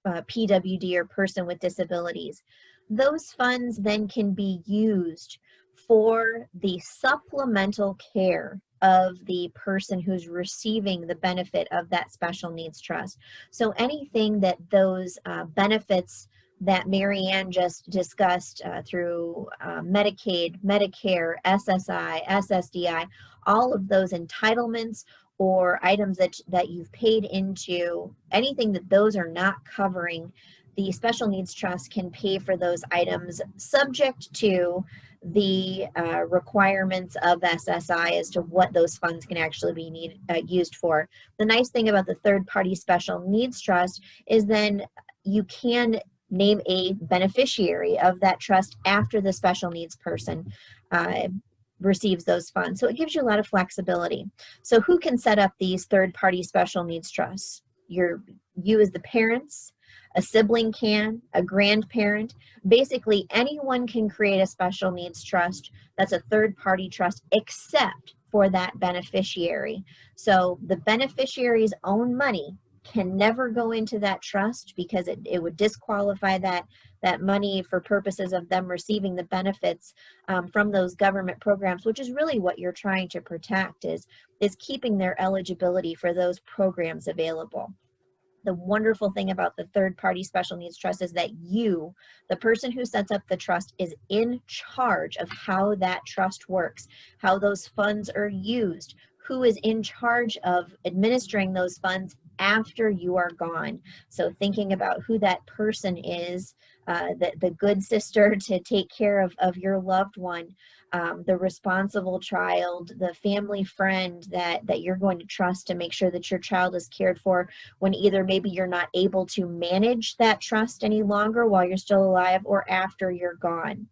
PWD or person with disabilities. Those funds then can be used for the supplemental care of the person who's receiving the benefit of that special needs trust. So anything that those benefits that Marianne just discussed through Medicaid, Medicare, SSI, SSDI, all of those entitlements or items that you've paid into, anything that those are not covering, the special needs trust can pay for those items, subject to the requirements of SSI as to what those funds can actually be used for. The nice thing about the third-party special needs trust is then you can name a beneficiary of that trust after the special needs person receives those funds. So it gives you a lot of flexibility. So who can set up these third-party special needs trusts? You as the parents, a sibling can, a grandparent. Basically, anyone can create a special needs trust that's a third-party trust except for that beneficiary. So the beneficiary's own money can never go into that trust because it would disqualify that money for purposes of them receiving the benefits from those government programs, which is really what you're trying to protect, is keeping their eligibility for those programs available. The wonderful thing about the third-party special needs trust is that you, the person who sets up the trust, is in charge of how that trust works, how those funds are used, who is in charge of administering those funds after you are gone. So thinking about who that person is, the good sister to take care of your loved one, the responsible child, the family friend that you're going to trust to make sure that your child is cared for when either maybe you're not able to manage that trust any longer while you're still alive or after you're gone.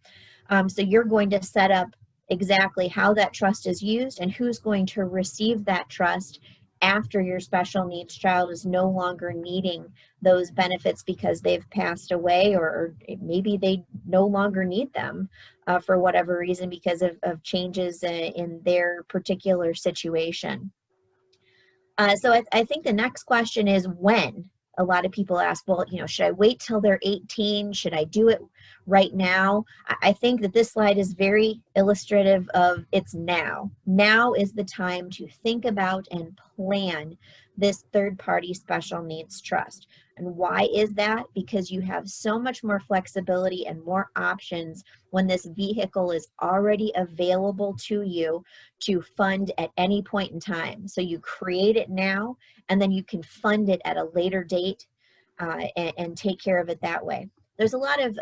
So you're going to set up exactly how that trust is used and who's going to receive that trust after your special needs child is no longer needing those benefits because they've passed away, or maybe they no longer need them for whatever reason because of changes in their particular situation. So I think the next question is when. A lot of people ask, well, should I wait till they're 18? Should I do it right now? I think that this slide is very illustrative of it's now. Now is the time to think about and plan this third-party special needs trust. And why is that? Because you have so much more flexibility and more options when this vehicle is already available to you to fund at any point in time. So you create it now, and then you can fund it at a later date and take care of it that way. There's a lot of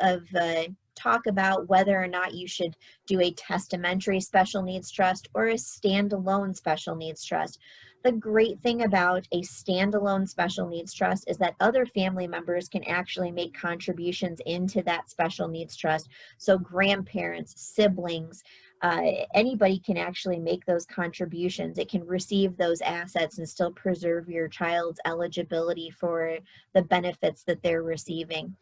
talk about whether or not you should do a testamentary special needs trust or a standalone special needs trust. The great thing about a standalone special needs trust is that other family members can actually make contributions into that special needs trust. So grandparents, siblings, anybody can actually make those contributions. It can receive those assets and still preserve your child's eligibility for the benefits that they're receiving.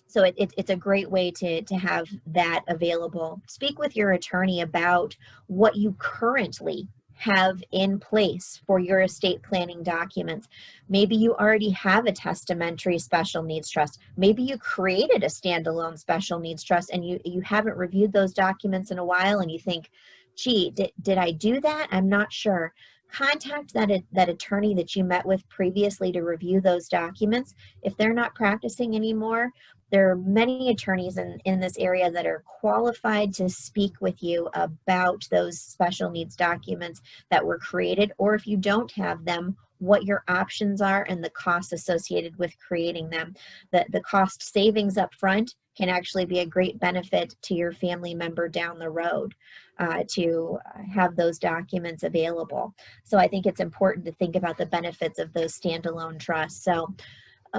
So it's a great way to have that available. Speak with your attorney about what you currently have in place for your estate planning documents. Maybe you already have a testamentary special needs trust. Maybe you created a standalone special needs trust and you haven't reviewed those documents in a while and you think, gee, did I do that? I'm not sure. Contact that attorney that you met with previously to review those documents. If they're not practicing anymore, there are many attorneys in this area that are qualified to speak with you about those special needs documents that were created, or if you don't have them, what your options are and the costs associated with creating them. The cost savings up front can actually be a great benefit to your family member down the road to have those documents available. So I think it's important to think about the benefits of those standalone trusts. So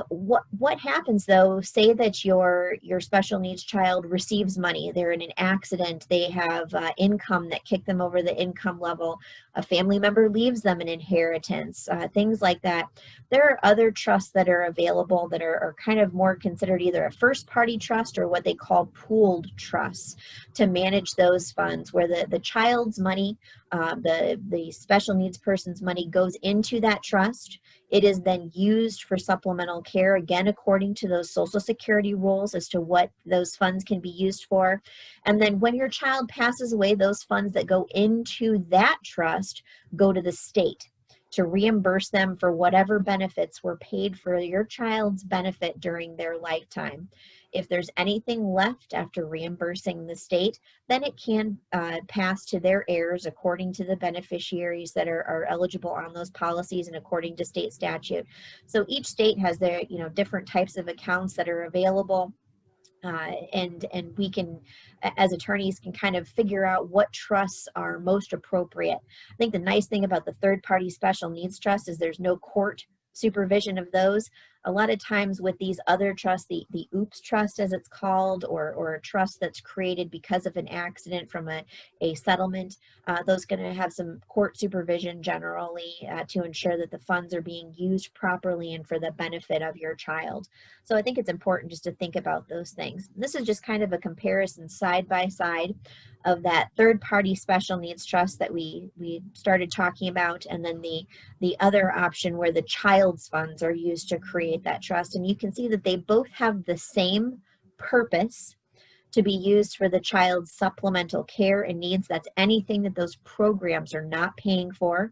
what happens though, say that your special needs child receives money, they're in an accident, they have income that kicked them over the income level, a family member leaves them an inheritance, things like that. There are other trusts that are available that are kind of more considered either a first party trust or what they call pooled trusts to manage those funds where the child's money, the special needs person's money goes into that trust. It is then used for supplemental care, again, according to those Social Security rules as to what those funds can be used for. And then when your child passes away, those funds that go into that trust go to the state to reimburse them for whatever benefits were paid for your child's benefit during their lifetime. If there's anything left after reimbursing the state, then it can pass to their heirs according to the beneficiaries that are eligible on those policies and according to state statute. So each state has their different types of accounts that are available. And we can, as attorneys, can kind of figure out what trusts are most appropriate. I think the nice thing about the third-party special needs trust is there's no court supervision of those. A lot of times with these other trusts, the OOPS trust as it's called, or a trust that's created because of an accident from a settlement, those going to have some court supervision generally to ensure that the funds are being used properly and for the benefit of your child. So I think it's important just to think about those things. This is just kind of a comparison side by side of that third-party special needs trust that we started talking about, and then the other option where the child's funds are used to create that trust. And you can see that they both have the same purpose, to be used for the child's supplemental care and needs. That's anything that those programs are not paying for.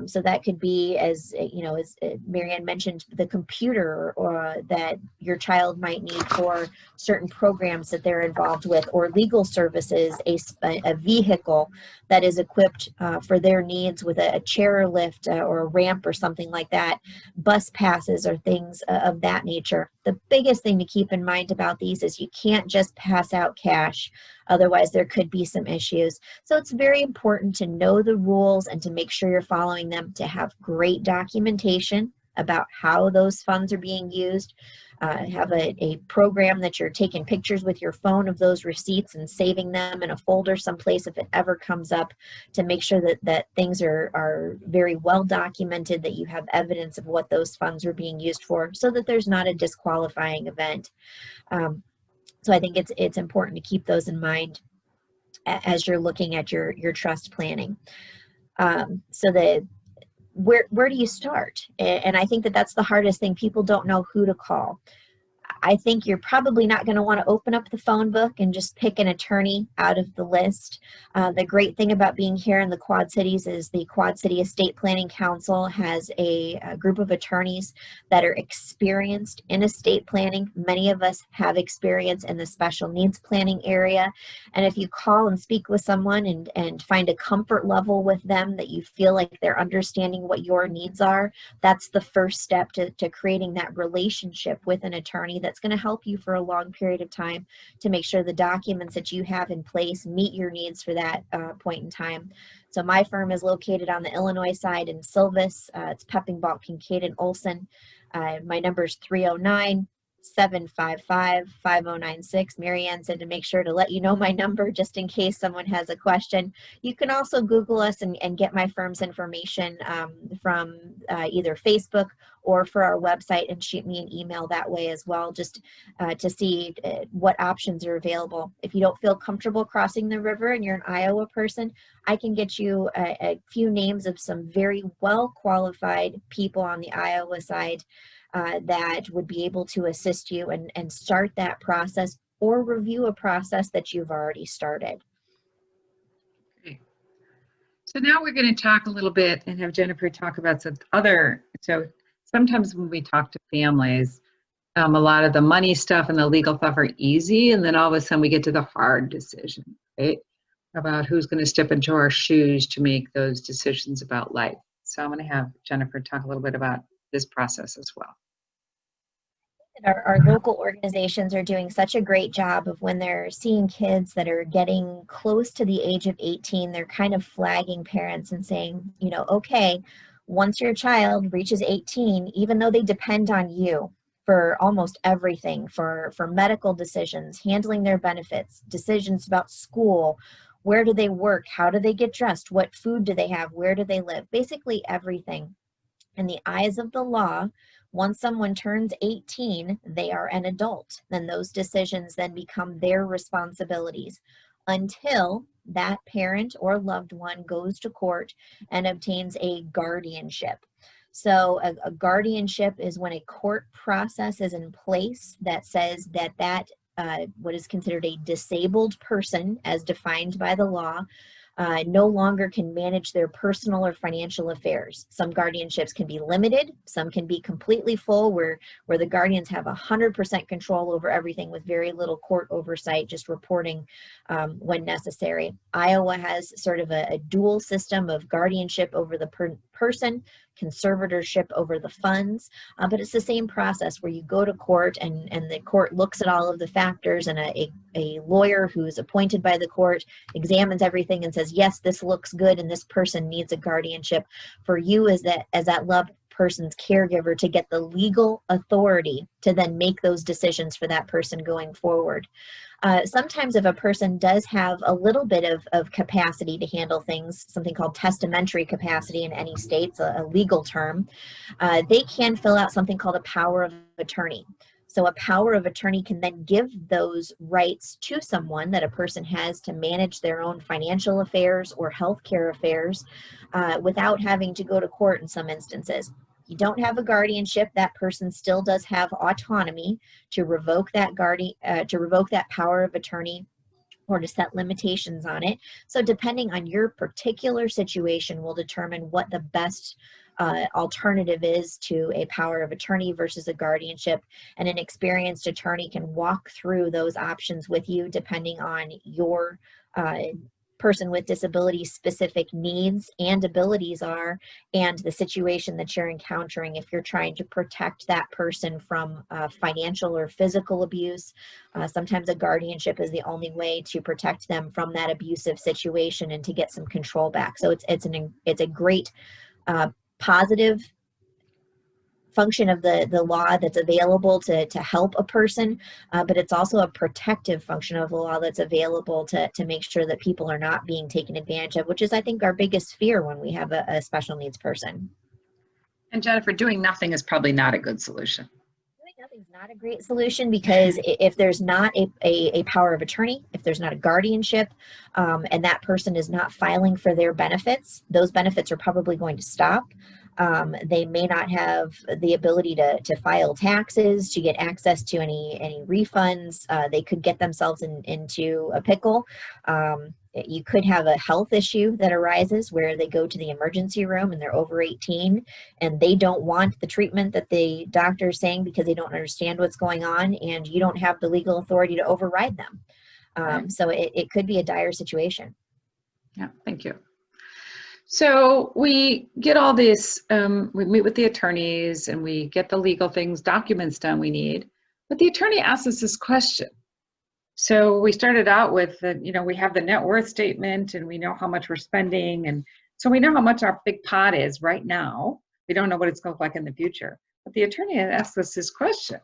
So that could be, as you know, as Marianne mentioned, the computer or that your child might need for certain programs that they're involved with, or legal services, a vehicle that is equipped for their needs with a chair lift or a ramp or something like that, bus passes or things of that nature. The biggest thing to keep in mind about these is you can't just pass out cash. Otherwise, there could be some issues. So it's very important to know the rules and to make sure you're following them, to have great documentation about how those funds are being used. Have a program that you're taking pictures with your phone of those receipts and saving them in a folder someplace if it ever comes up, to make sure that things are very well documented, that you have evidence of what those funds are being used for, so that there's not a disqualifying event. So I think it's important to keep those in mind as you're looking at your trust planning. So where do you start? And I think that's the hardest thing. People don't know who to call. I think you're probably not going to want to open up the phone book and just pick an attorney out of the list. The great thing about being here in the Quad Cities is the Quad City Estate Planning Council has a group of attorneys that are experienced in estate planning. Many of us have experience in the special needs planning area. And if you call and speak with someone and find a comfort level with them, that you feel like they're understanding what your needs are, that's the first step to creating that relationship with an attorney that's going to help you for a long period of time, to make sure the documents that you have in place meet your needs for that point in time. So my firm is located on the Illinois side in Silvis. It's Pepping, Balk, Kincaid, and Olson. My number is 309-755-5096. Marianne said to make sure to let you know my number just in case someone has a question. You can also Google us and get my firm's information from either Facebook or for our website, and shoot me an email that way as well, just to see what options are available. If you don't feel comfortable crossing the river and you're an Iowa person, I can get you a few names of some very well qualified people on the Iowa side that would be able to assist you and start that process, or review a process that you've already started. Great. So now we're going to talk a little bit and have Jennifer talk about so sometimes when we talk to families, a lot of the money stuff and the legal stuff are easy, and then all of a sudden we get to the hard decision, right? About who's going to step into our shoes to make those decisions about life. So I'm going to have Jennifer talk a little bit about this process as well. Our local organizations are doing such a great job of, when they're seeing kids that are getting close to the age of 18, they're kind of flagging parents and saying, you know, okay, once your child reaches 18, even though they depend on you for almost everything, for medical decisions, handling their benefits, decisions about school, where do they work, how do they get dressed, what food do they have, where do they live, basically everything. In the eyes of the law, once someone turns 18, they are an adult. Then those decisions then become their responsibilities, until that parent or loved one goes to court and obtains a guardianship. So a guardianship is when a court process is in place that says that what is considered a disabled person, as defined by the law, no longer can manage their personal or financial affairs. Some guardianships can be limited, some can be completely full, where the guardians have 100% control over everything with very little court oversight, just reporting when necessary. Iowa has sort of a dual system of guardianship over the person, conservatorship over the funds, but it's the same process where you go to court and the court looks at all of the factors, and a lawyer who's appointed by the court examines everything and says, yes, this looks good and this person needs a guardianship. For you as that loved person's caregiver to get the legal authority to then make those decisions for that person going forward. Sometimes if a person does have a little bit of capacity to handle things, something called testamentary capacity in any states, a legal term, they can fill out something called a power of attorney. So a power of attorney can then give those rights to someone that a person has to manage their own financial affairs or healthcare affairs without having to go to court in some instances. You don't have a guardianship, that person still does have autonomy to revoke that power of attorney or to set limitations on it. So depending on your particular situation will determine what the best alternative is to a power of attorney versus a guardianship. And an experienced attorney can walk through those options with you depending on your person with disability specific needs and abilities are, and the situation that you're encountering. If you're trying to protect that person from financial or physical abuse, sometimes a guardianship is the only way to protect them from that abusive situation and to get some control back. So it's a great positive function of the law that's available to help a person, but it's also a protective function of the law that's available to make sure that people are not being taken advantage of, which is, I think, our biggest fear when we have a special needs person. And Jennifer, doing nothing is probably not a good solution. Doing nothing's not a great solution, because if there's not a power of attorney, if there's not a guardianship, and that person is not filing for their benefits, those benefits are probably going to stop. They may not have the ability to file taxes, to get access to any refunds. They could get themselves into a pickle. You could have a health issue that arises where they go to the emergency room and they're over 18 and they don't want the treatment that the doctor is saying because they don't understand what's going on, and you don't have the legal authority to override them. Right. So it could be a dire situation. Yeah, thank you. So we get all this, we meet with the attorneys and we get the legal things, documents done we need, but the attorney asks us this question. So we started out with, we have the net worth statement and we know how much we're spending. And so we know how much our big pot is right now. We don't know what it's going to look like in the future. But the attorney asks us this question.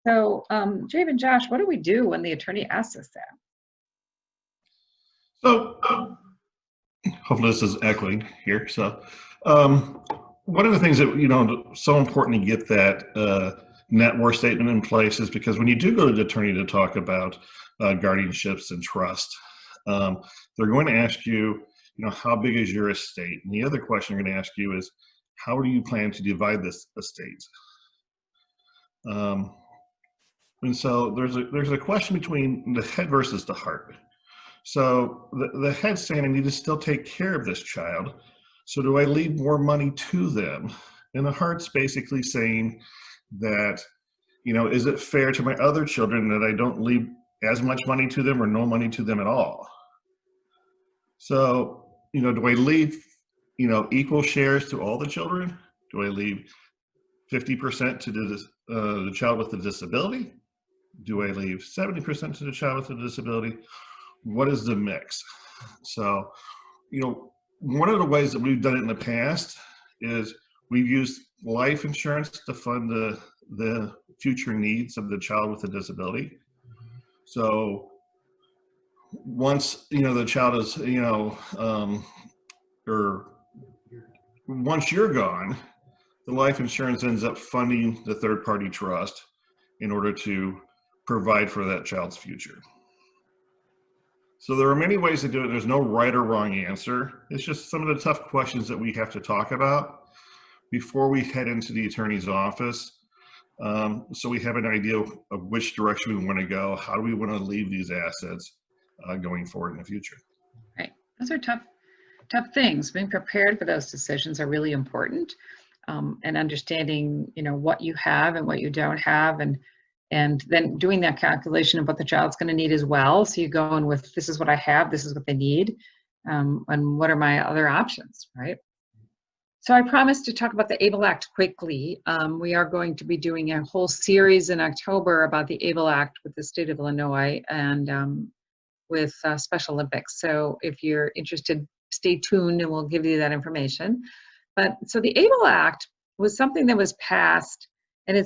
So Dave and Josh, what do we do when the attorney asks us that? So hopefully this is echoing here. So one of the things that, so important to get that net worth statement in place is because when you do go to the attorney to talk about guardianships and trust, they're going to ask you, how big is your estate? And the other question they're going to ask you is, how do you plan to divide this estate? And so there's a question between the head versus the heart. So the head's saying, I need to still take care of this child. So do I leave more money to them? And the heart's basically saying that, is it fair to my other children that I don't leave as much money to them or no money to them at all? So, do I leave, equal shares to all the children? Do I leave 50% to the child with the disability? Do I leave 70% to the child with the disability? What is the mix? So, one of the ways that we've done it in the past is we've used life insurance to fund the future needs of the child with a disability. So once, the child is, or once you're gone, the life insurance ends up funding the third party trust in order to provide for that child's future. So there are many ways to do it. There's no right or wrong answer. It's just some of the tough questions that we have to talk about before we head into the attorney's office. So we have an idea of which direction we want to go. How do we want to leave these assets going forward in the future? Right. Those are tough things. Being prepared for those decisions are really important. And understanding, what you have and what you don't have, and then doing that calculation of what the child's going to need as well. So you go in with, this is what I have, this is what they need, and what are my other options, right? So I promised to talk about the ABLE Act quickly. We are going to be doing a whole series in October about the ABLE Act with the state of Illinois and with Special Olympics. So if you're interested, stay tuned and we'll give you that information. But so the ABLE Act was something that was passed, and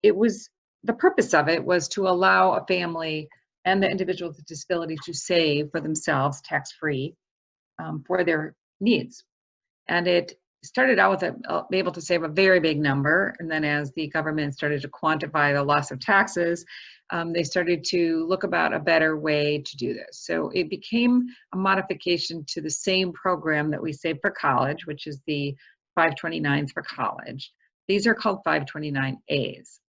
the purpose of it was to allow a family and the individual with a disability to save for themselves tax-free for their needs. And it started out with able to save a very big number. And then as the government started to quantify the loss of taxes, they started to look about a better way to do this. So it became a modification to the same program that we save for college, which is the 529s for college. These are called 529As.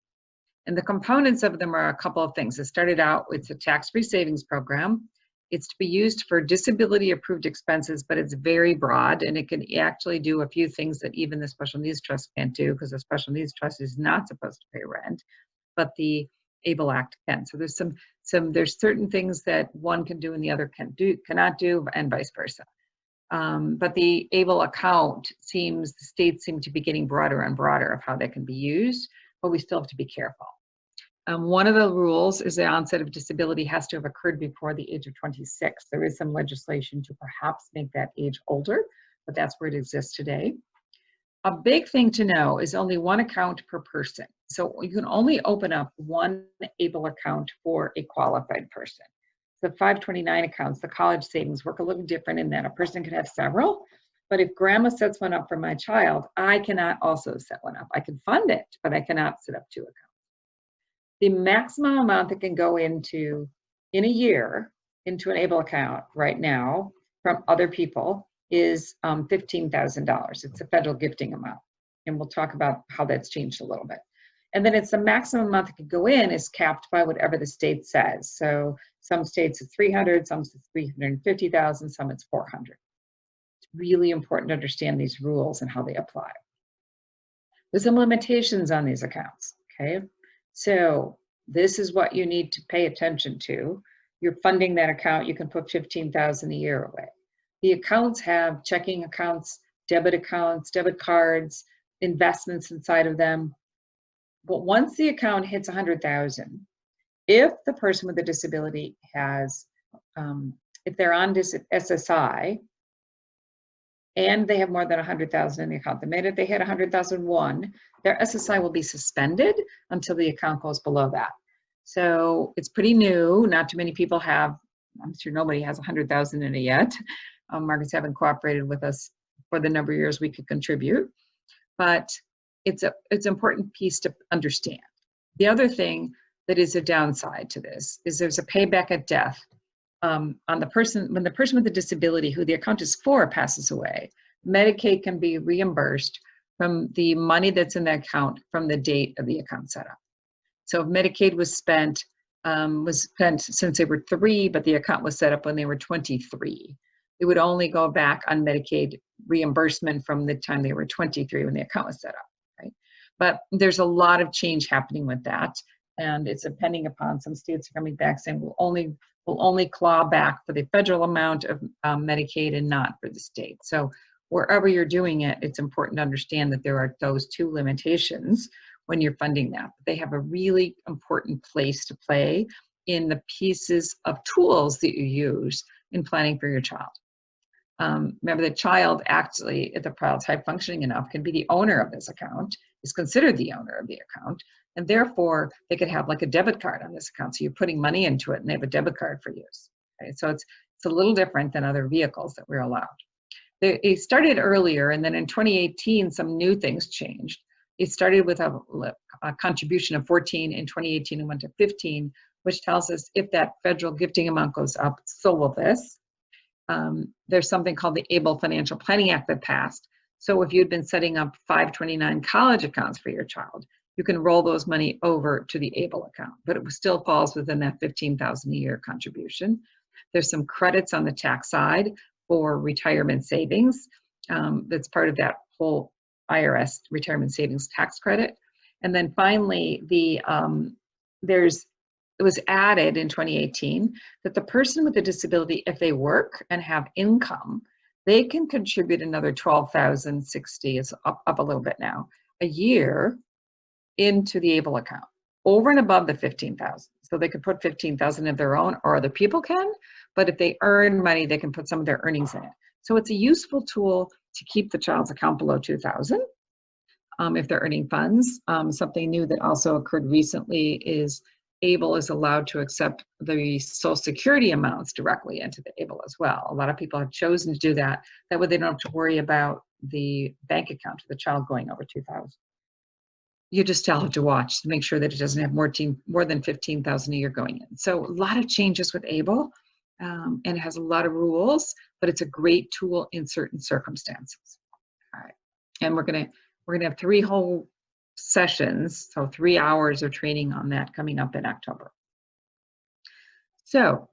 And the components of them are a couple of things. It started out with a tax-free savings program. It's to be used for disability approved expenses, but it's very broad, and it can actually do a few things that even the special needs trust can't do, because the special needs trust is not supposed to pay rent, but the ABLE Act can. So there's there's certain things that one can do and the other cannot do, and vice versa. But the ABLE account the states seem to be getting broader and broader of how they can be used, but we still have to be careful. One of the rules is the onset of disability has to have occurred before the age of 26. There is some legislation to perhaps make that age older, but that's where it exists today. A big thing to know is only one account per person. So you can only open up one ABLE account for a qualified person. The 529 accounts, the college savings, work a little different in that a person can have several, but if grandma sets one up for my child, I cannot also set one up. I can fund it, but I cannot set up two accounts. The maximum amount that can go into, in a year, into an ABLE account right now from other people is $15,000. It's a federal gifting amount. And we'll talk about how that's changed a little bit. And then it's the maximum amount that can go in is capped by whatever the state says. So some states it's 300, some it's 350,000, some it's 400. It's really important to understand these rules and how they apply. There's some limitations on these accounts, okay? So this is what you need to pay attention to. You're funding that account, you can put $15,000 a year away. The accounts have checking accounts, debit cards, investments inside of them. But once the account hits 100,000, if the person with a disability has, if they're on SSI and they have more than 100,000 in the account, the minute they hit 100,001, their SSI will be suspended until the account goes below that. So it's pretty new. Not too many people have. I'm sure nobody has 100,000 in it yet. Markets haven't cooperated with us for the number of years we could contribute, but it's an important piece to understand. The other thing that is a downside to this is there's a payback at death on the person. When the person with a disability who the account is for passes away, Medicaid can be reimbursed from the money that's in the account from the date of the account setup. So if Medicaid was spent since they were 3, but the account was set up when they were 23, it would only go back on Medicaid reimbursement from the time they were 23 when the account was set up, right? But there's a lot of change happening with that, and it's depending upon some states are coming back saying we'll only claw back for the federal amount of Medicaid and not for the state. So wherever you're doing it, it's important to understand that there are those two limitations when you're funding that. But they have a really important place to play in the pieces of tools that you use in planning for your child. Remember, the child actually, if the child's high functioning enough, can be the owner of this account, is considered the owner of the account, and therefore they could have like a debit card on this account. So you're putting money into it and they have a debit card for use. Okay? So it's a little different than other vehicles that we're allowed. It started earlier, and then in 2018, some new things changed. It started with a contribution of 14 in 2018 and went to 15, which tells us if that federal gifting amount goes up, so will this. There's something called the ABLE Financial Planning Act that passed. So if you'd been setting up 529 college accounts for your child, you can roll those money over to the ABLE account, but it still falls within that $15,000 a year contribution. There's some credits on the tax side for retirement savings. That's part of that whole IRS retirement savings tax credit. And then finally, it was added in 2018 that the person with a disability, if they work and have income, they can contribute another $12,060, it's up a little bit now, a year into the ABLE account, over and above the $15,000. So they could put $15,000 of their own, or other people can, but if they earn money, they can put some of their earnings in it. So it's a useful tool to keep the child's account below $2,000 if they're earning funds. Something new that also occurred recently is ABLE is allowed to accept the Social Security amounts directly into the ABLE as well. A lot of people have chosen to do that. That way they don't have to worry about the bank account of the child going over $2,000. You just still have to watch to make sure that it doesn't have more than $15,000 a year going in. So a lot of changes with ABLE, and it has a lot of rules, but it's a great tool in certain circumstances. All right, and we're gonna have 3 whole sessions, so 3 hours of training on that coming up in October. So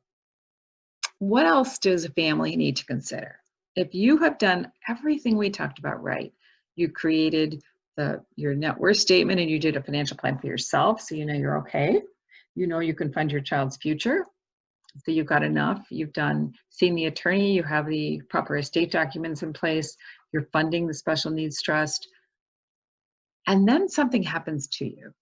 what else does a family need to consider? If you have done everything we talked about right, you created your net worth statement and you did a financial plan for yourself, so you know you're okay. You know you can fund your child's future, so you've got enough. You've seen the attorney, you have the proper estate documents in place, you're funding the special needs trust, and then something happens to you.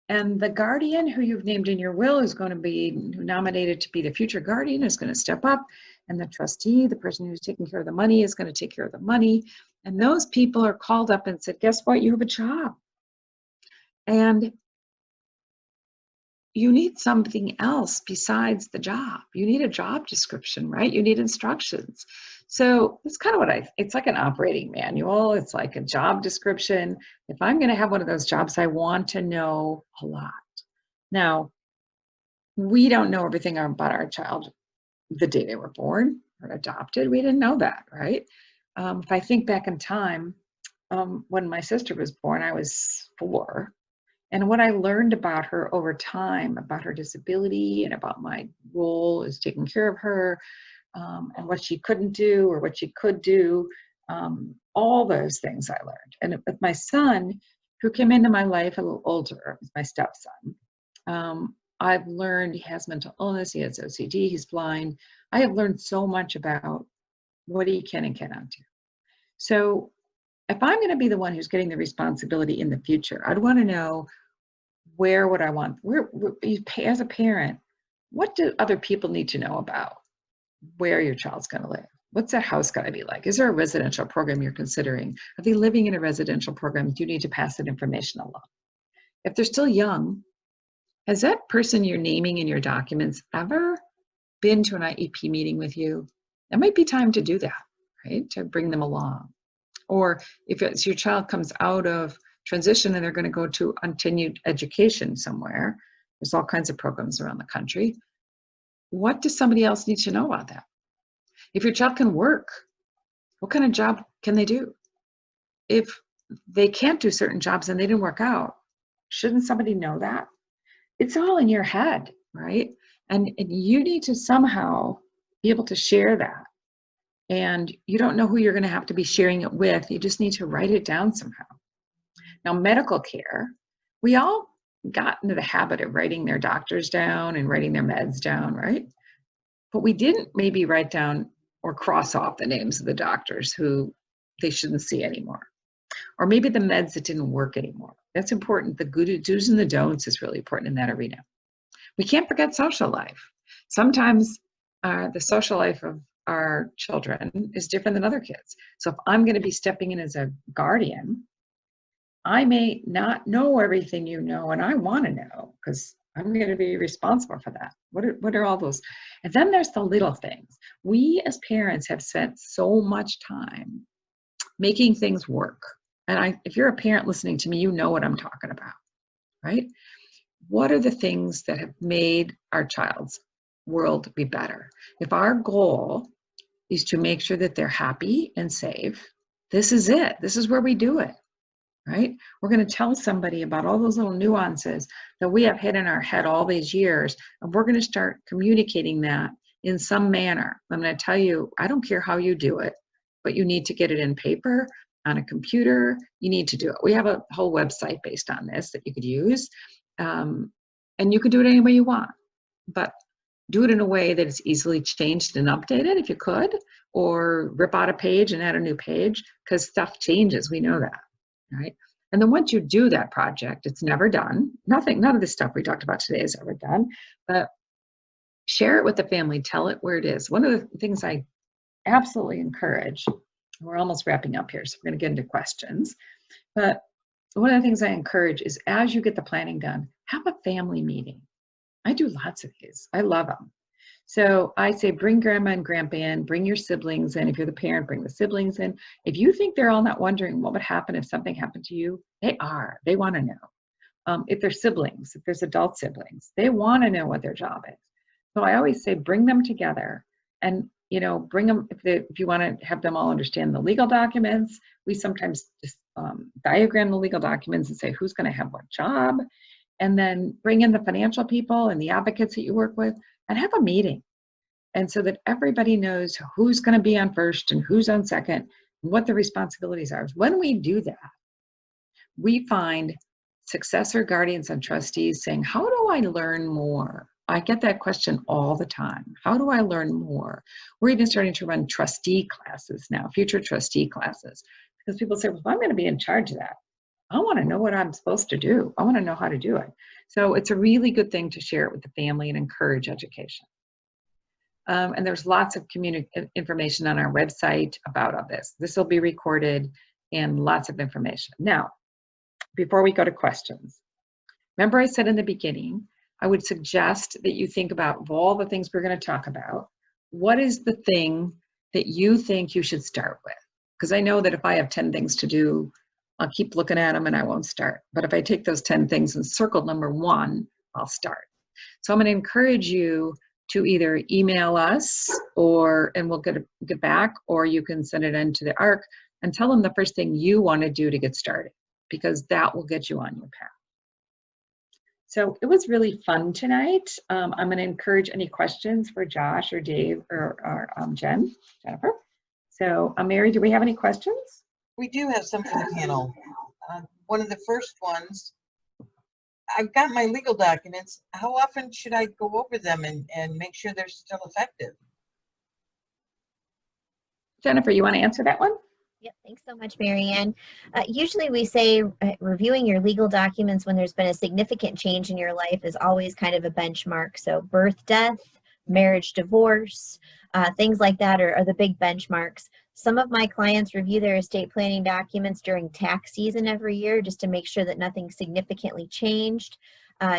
And the guardian who you've named in your will is going to be nominated to be the future guardian, is going to step up, and the trustee, the person who's taking care of the money, is going to take care of the money. And those people are called up and said, guess what? You have a job. And you need something else besides the job. You need a job description, right? You need instructions. So it's kind of it's like an operating manual. It's like a job description. If I'm going to have one of those jobs, I want to know a lot. Now, we don't know everything about our child the day they were born or adopted. We didn't know that, right? If I think back in time, when my sister was born, I was 4. And what I learned about her over time, about her disability and about my role as taking care of her, and what she couldn't do or what she could do, all those things I learned. And with my son, who came into my life a little older, my stepson, I've learned he has mental illness, he has OCD, he's blind. I have learned so much about what he can and cannot do. So if I'm going to be the one who's getting the responsibility in the future, I'd want to know where would I want, as a parent, what do other people need to know about where your child's going to live? What's that house got to be like? Is there a residential program you're considering? Are they living in a residential program? Do you need to pass that information along? If they're still young, has that person you're naming in your documents ever been to an IEP meeting with you? It might be time to do that, right? To bring them along. Or if it's your child comes out of transition and they're going to go to continued education somewhere, there's all kinds of programs around the country. What does somebody else need to know about that? If your child can work, what kind of job can they do? If they can't do certain jobs and they didn't work out, shouldn't somebody know that? It's all in your head, right? And you need to somehow be able to share that. And you don't know who you're going to have to be sharing it with. You just need to write it down somehow. Now, medical care, we all got into the habit of writing their doctors down and writing their meds down, right? But we didn't maybe write down or cross off the names of the doctors who they shouldn't see anymore. Or maybe the meds that didn't work anymore. That's important. The do's and the don'ts is really important in that arena. We can't forget social life. Sometimes the social life of our children is different than other kids. So if I'm going to be stepping in as a guardian, I may not know everything you know, and I want to know because I'm going to be responsible for that. What are all those? And then there's the little things. We as parents have spent so much time making things work. And if you're a parent listening to me, you know what I'm talking about, right? What are the things that have made our child's world be better? If our goal is to make sure that they're happy and safe, this is it. This is where we do it, right? We're going to tell somebody about all those little nuances that we have hid in our head all these years, and we're going to start communicating that in some manner. I'm going to tell you, I don't care how you do it, but you need to get it in paper, on a computer. You need to do it. We have a whole website based on this that you could use, and you could do it any way you want. But do it in a way that it's easily changed and updated if you could, or rip out a page and add a new page, because stuff changes, we know that, right? And then once you do that project, it's never done. None of the stuff we talked about today is ever done, but share it with the family, tell it where it is. One of the things I absolutely encourage, we're almost wrapping up here, so we're going to get into questions, but one of the things I encourage is as you get the planning done, have a family meeting. I do lots of these. I love them. So I say, bring grandma and grandpa in, bring your siblings in. If you're the parent, bring the siblings in. If you think they're all not wondering what would happen if something happened to you, they are. They want to know. If they're siblings, if there's adult siblings, they want to know what their job is. So I always say, bring them together and, bring them, if you want to have them all understand the legal documents. We sometimes just diagram the legal documents and say, who's going to have what job? And then bring in the financial people and the advocates that you work with and have a meeting. And so that everybody knows who's going to be on first and who's on second, and what the responsibilities are. When we do that, we find successor guardians and trustees saying, how do I learn more? I get that question all the time. How do I learn more? We're even starting to run trustee classes now, future trustee classes, because people say, well, I'm going to be in charge of that. I want to know what I'm supposed to do. I want to know how to do it. So it's a really good thing to share it with the family and encourage education. And there's lots of information on our website about all this. This will be recorded and lots of information. Now, before we go to questions, remember I said in the beginning, I would suggest that you think about of all the things we're going to talk about, what is the thing that you think you should start with? Because I know that if I have 10 things to do, I'll keep looking at them and I won't start. But if I take those 10 things and circle number 1, I'll start. So I'm going to encourage you to either email us and we'll get back, or you can send it into the ARC and tell them the first thing you want to do to get started, because that will get you on your path. So it was really fun tonight. I'm going to encourage any questions for Josh or Dave or Jennifer. So Mary, do we have any questions? We do have some for the panel. One of the first ones, I've got my legal documents. How often should I go over them and make sure they're still effective? Jennifer, you want to answer that one? Yep, thanks so much, Mary Ann. Usually we say reviewing your legal documents when there's been a significant change in your life is always kind of a benchmark. So birth, death, marriage, divorce, things like that are the big benchmarks. Some of my clients review their estate planning documents during tax season every year just to make sure that nothing significantly changed,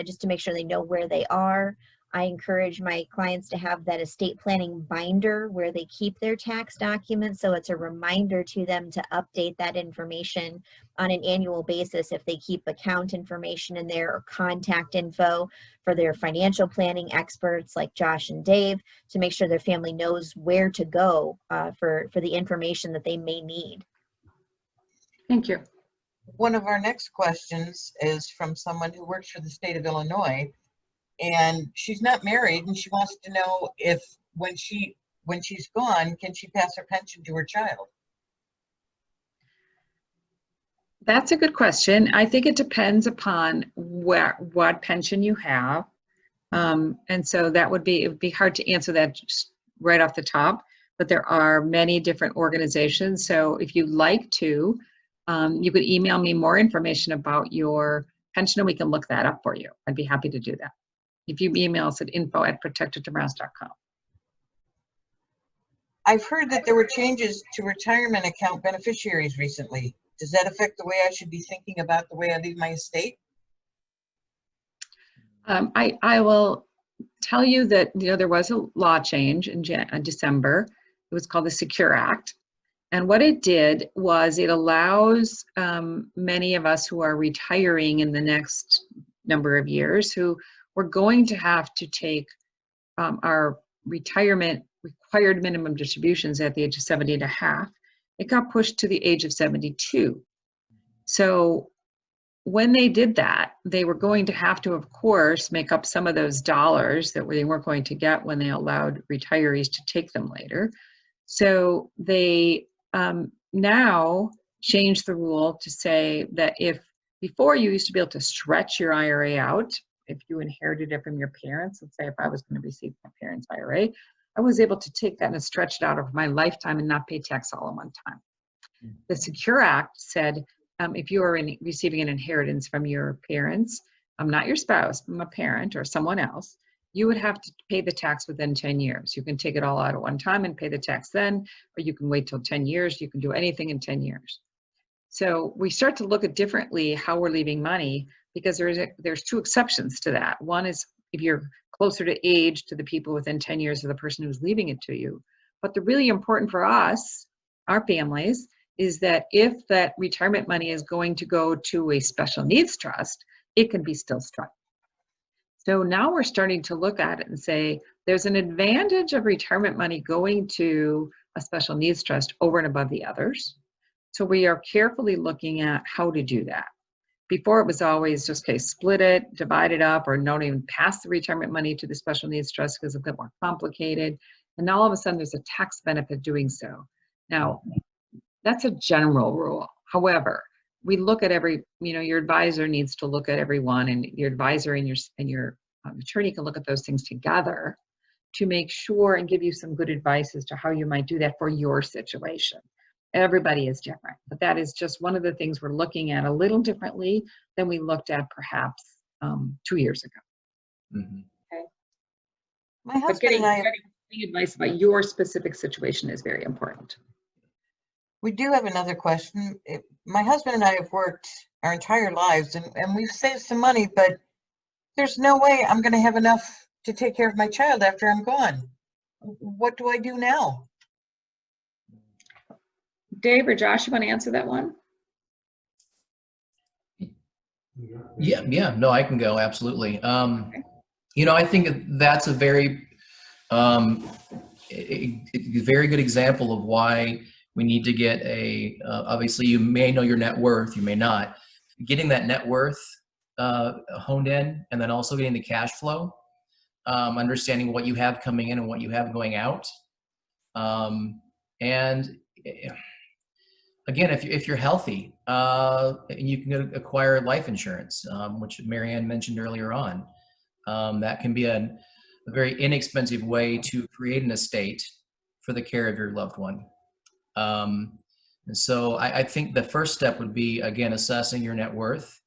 just to make sure they know where they are. I encourage my clients to have that estate planning binder where they keep their tax documents, so it's a reminder to them to update that information on an annual basis if they keep account information in there or contact info for their financial planning experts like Josh and Dave, to make sure their family knows where to go for the information that they may need. Thank you. One of our next questions is from someone who works for the state of Illinois, and she's not married, and she wants to know if when she's gone, can she pass her pension to her child? That's a good question. I think it depends upon what pension you have. And so it would be hard to answer that just right off the top, but there are many different organizations. So if you'd like to, you could email me more information about your pension and we can look that up for you. I'd be happy to do that. If you email us at info@protectedtomorrows.com. I've heard that there were changes to retirement account beneficiaries recently. Does that affect the way I should be thinking about the way I leave my estate? I will tell you that there was a law change in December. It was called the Secure Act. And what it did was it allows many of us who are retiring in the next number of years, who we're going to have to take our retirement required minimum distributions at the age of 70 and a half. It got pushed to the age of 72. So when they did that, they were going to have to, of course, make up some of those dollars that they weren't going to get when they allowed retirees to take them later. So they now changed the rule to say that if before you used to be able to stretch your IRA out if you inherited it from your parents, let's say if I was going to receive my parents' IRA, I was able to take that and stretch it out over my lifetime and not pay tax all in one time. The Secure Act said if you are receiving an inheritance from your parents, not your spouse, from a parent or someone else, you would have to pay the tax within 10 years. You can take it all out at one time and pay the tax then, or you can wait till 10 years. You can do anything in 10 years. So we start to look at differently how we're leaving money, because there's two exceptions to that. One is if you're closer to age to the people within 10 years of the person who's leaving it to you. But the really important for us, our families, is that if that retirement money is going to go to a special needs trust, it can be still struck. So now we're starting to look at it and say, there's an advantage of retirement money going to a special needs trust over and above the others. So we are carefully looking at how to do that. Before it was always just, okay, split it, divide it up, or don't even pass the retirement money to the special needs trust because it's a bit more complicated. And now all of a sudden there's a tax benefit doing so. Now, that's a general rule. However, we look at every, your advisor needs to look at everyone, and your advisor and your attorney can look at those things together to make sure and give you some good advice as to how you might do that for your situation. Everybody is different, but that is just one of the things we're looking at a little differently than we looked at perhaps 2 years ago. Mm-hmm. Okay. My But husband getting and I, advice about your specific situation is very important. we do have another question. My husband and I have worked our entire lives and we've saved some money, but there's no way I'm going to have enough to take care of my child after I'm gone. What do I do now? Dave or Josh, you want to answer that one? Yeah, no, I can go, absolutely. I think that's a very very good example of why we need to get obviously you may know your net worth, you may not. Getting that net worth honed in, and then also getting the cash flow, understanding what you have coming in and what you have going out. And again, if you're healthy, you can acquire life insurance, which Marianne mentioned earlier on. That can be a very inexpensive way to create an estate for the care of your loved one. And so I think the first step would be, again, assessing your net worth,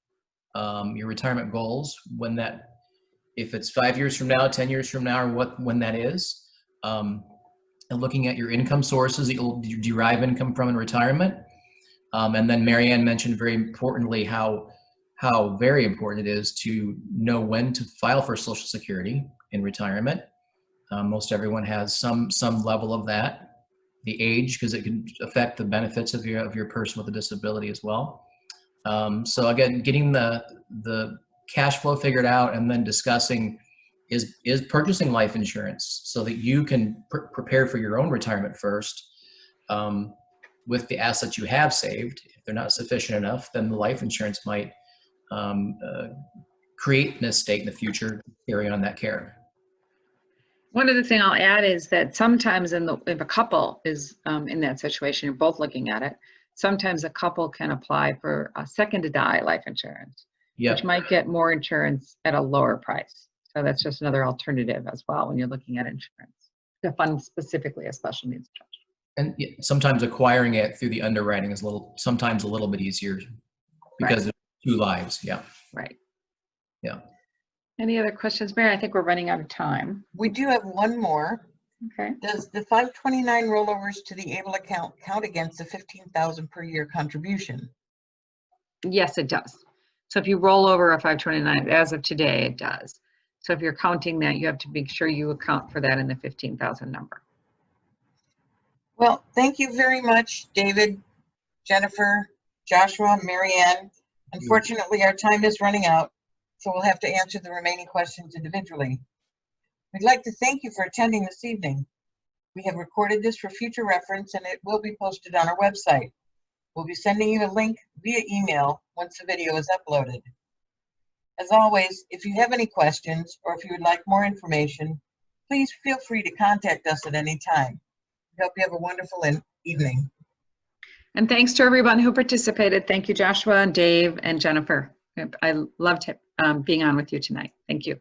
your retirement goals, if it's 5 years from now, 10 years from now, or when that is, and looking at your income sources that you'll derive income from in retirement. And then Marianne mentioned very importantly how very important it is to know when to file for Social Security in retirement. Most everyone has some level of that. The age, because it can affect the benefits of your person with a disability as well. So again, getting the cash flow figured out, and then discussing is purchasing life insurance so that you can prepare for your own retirement first. With the assets you have saved. If they're not sufficient enough, then the life insurance might create an estate in the future to carry on that care. One other thing I'll add is that sometimes if a couple is in that situation, you're both looking at it, sometimes a couple can apply for a second to die life insurance, which might get more insurance at a lower price. So that's just another alternative as well when you're looking at insurance to fund specifically a special needs trust. And sometimes acquiring it through the underwriting is sometimes a little bit easier because of 2 lives. Yeah. Right. Yeah. Any other questions, Mary? I think we're running out of time. We do have one more. Okay. Does the 529 rollovers to the ABLE account count against the $15,000 per year contribution? Yes, it does. So if you roll over a 529, as of today, it does. So if you're counting that, you have to make sure you account for that in the 15,000 number. Well, thank you very much, David, Jennifer, Joshua, Marianne. Unfortunately, our time is running out, so we'll have to answer the remaining questions individually. We'd like to thank you for attending this evening. We have recorded this for future reference, and it will be posted on our website. We'll be sending you a link via email once the video is uploaded. As always, if you have any questions or if you would like more information, please feel free to contact us at any time. We hope you have a wonderful evening. And thanks to everyone who participated. Thank you, Joshua and Dave and Jennifer. I loved being on with you tonight. Thank you.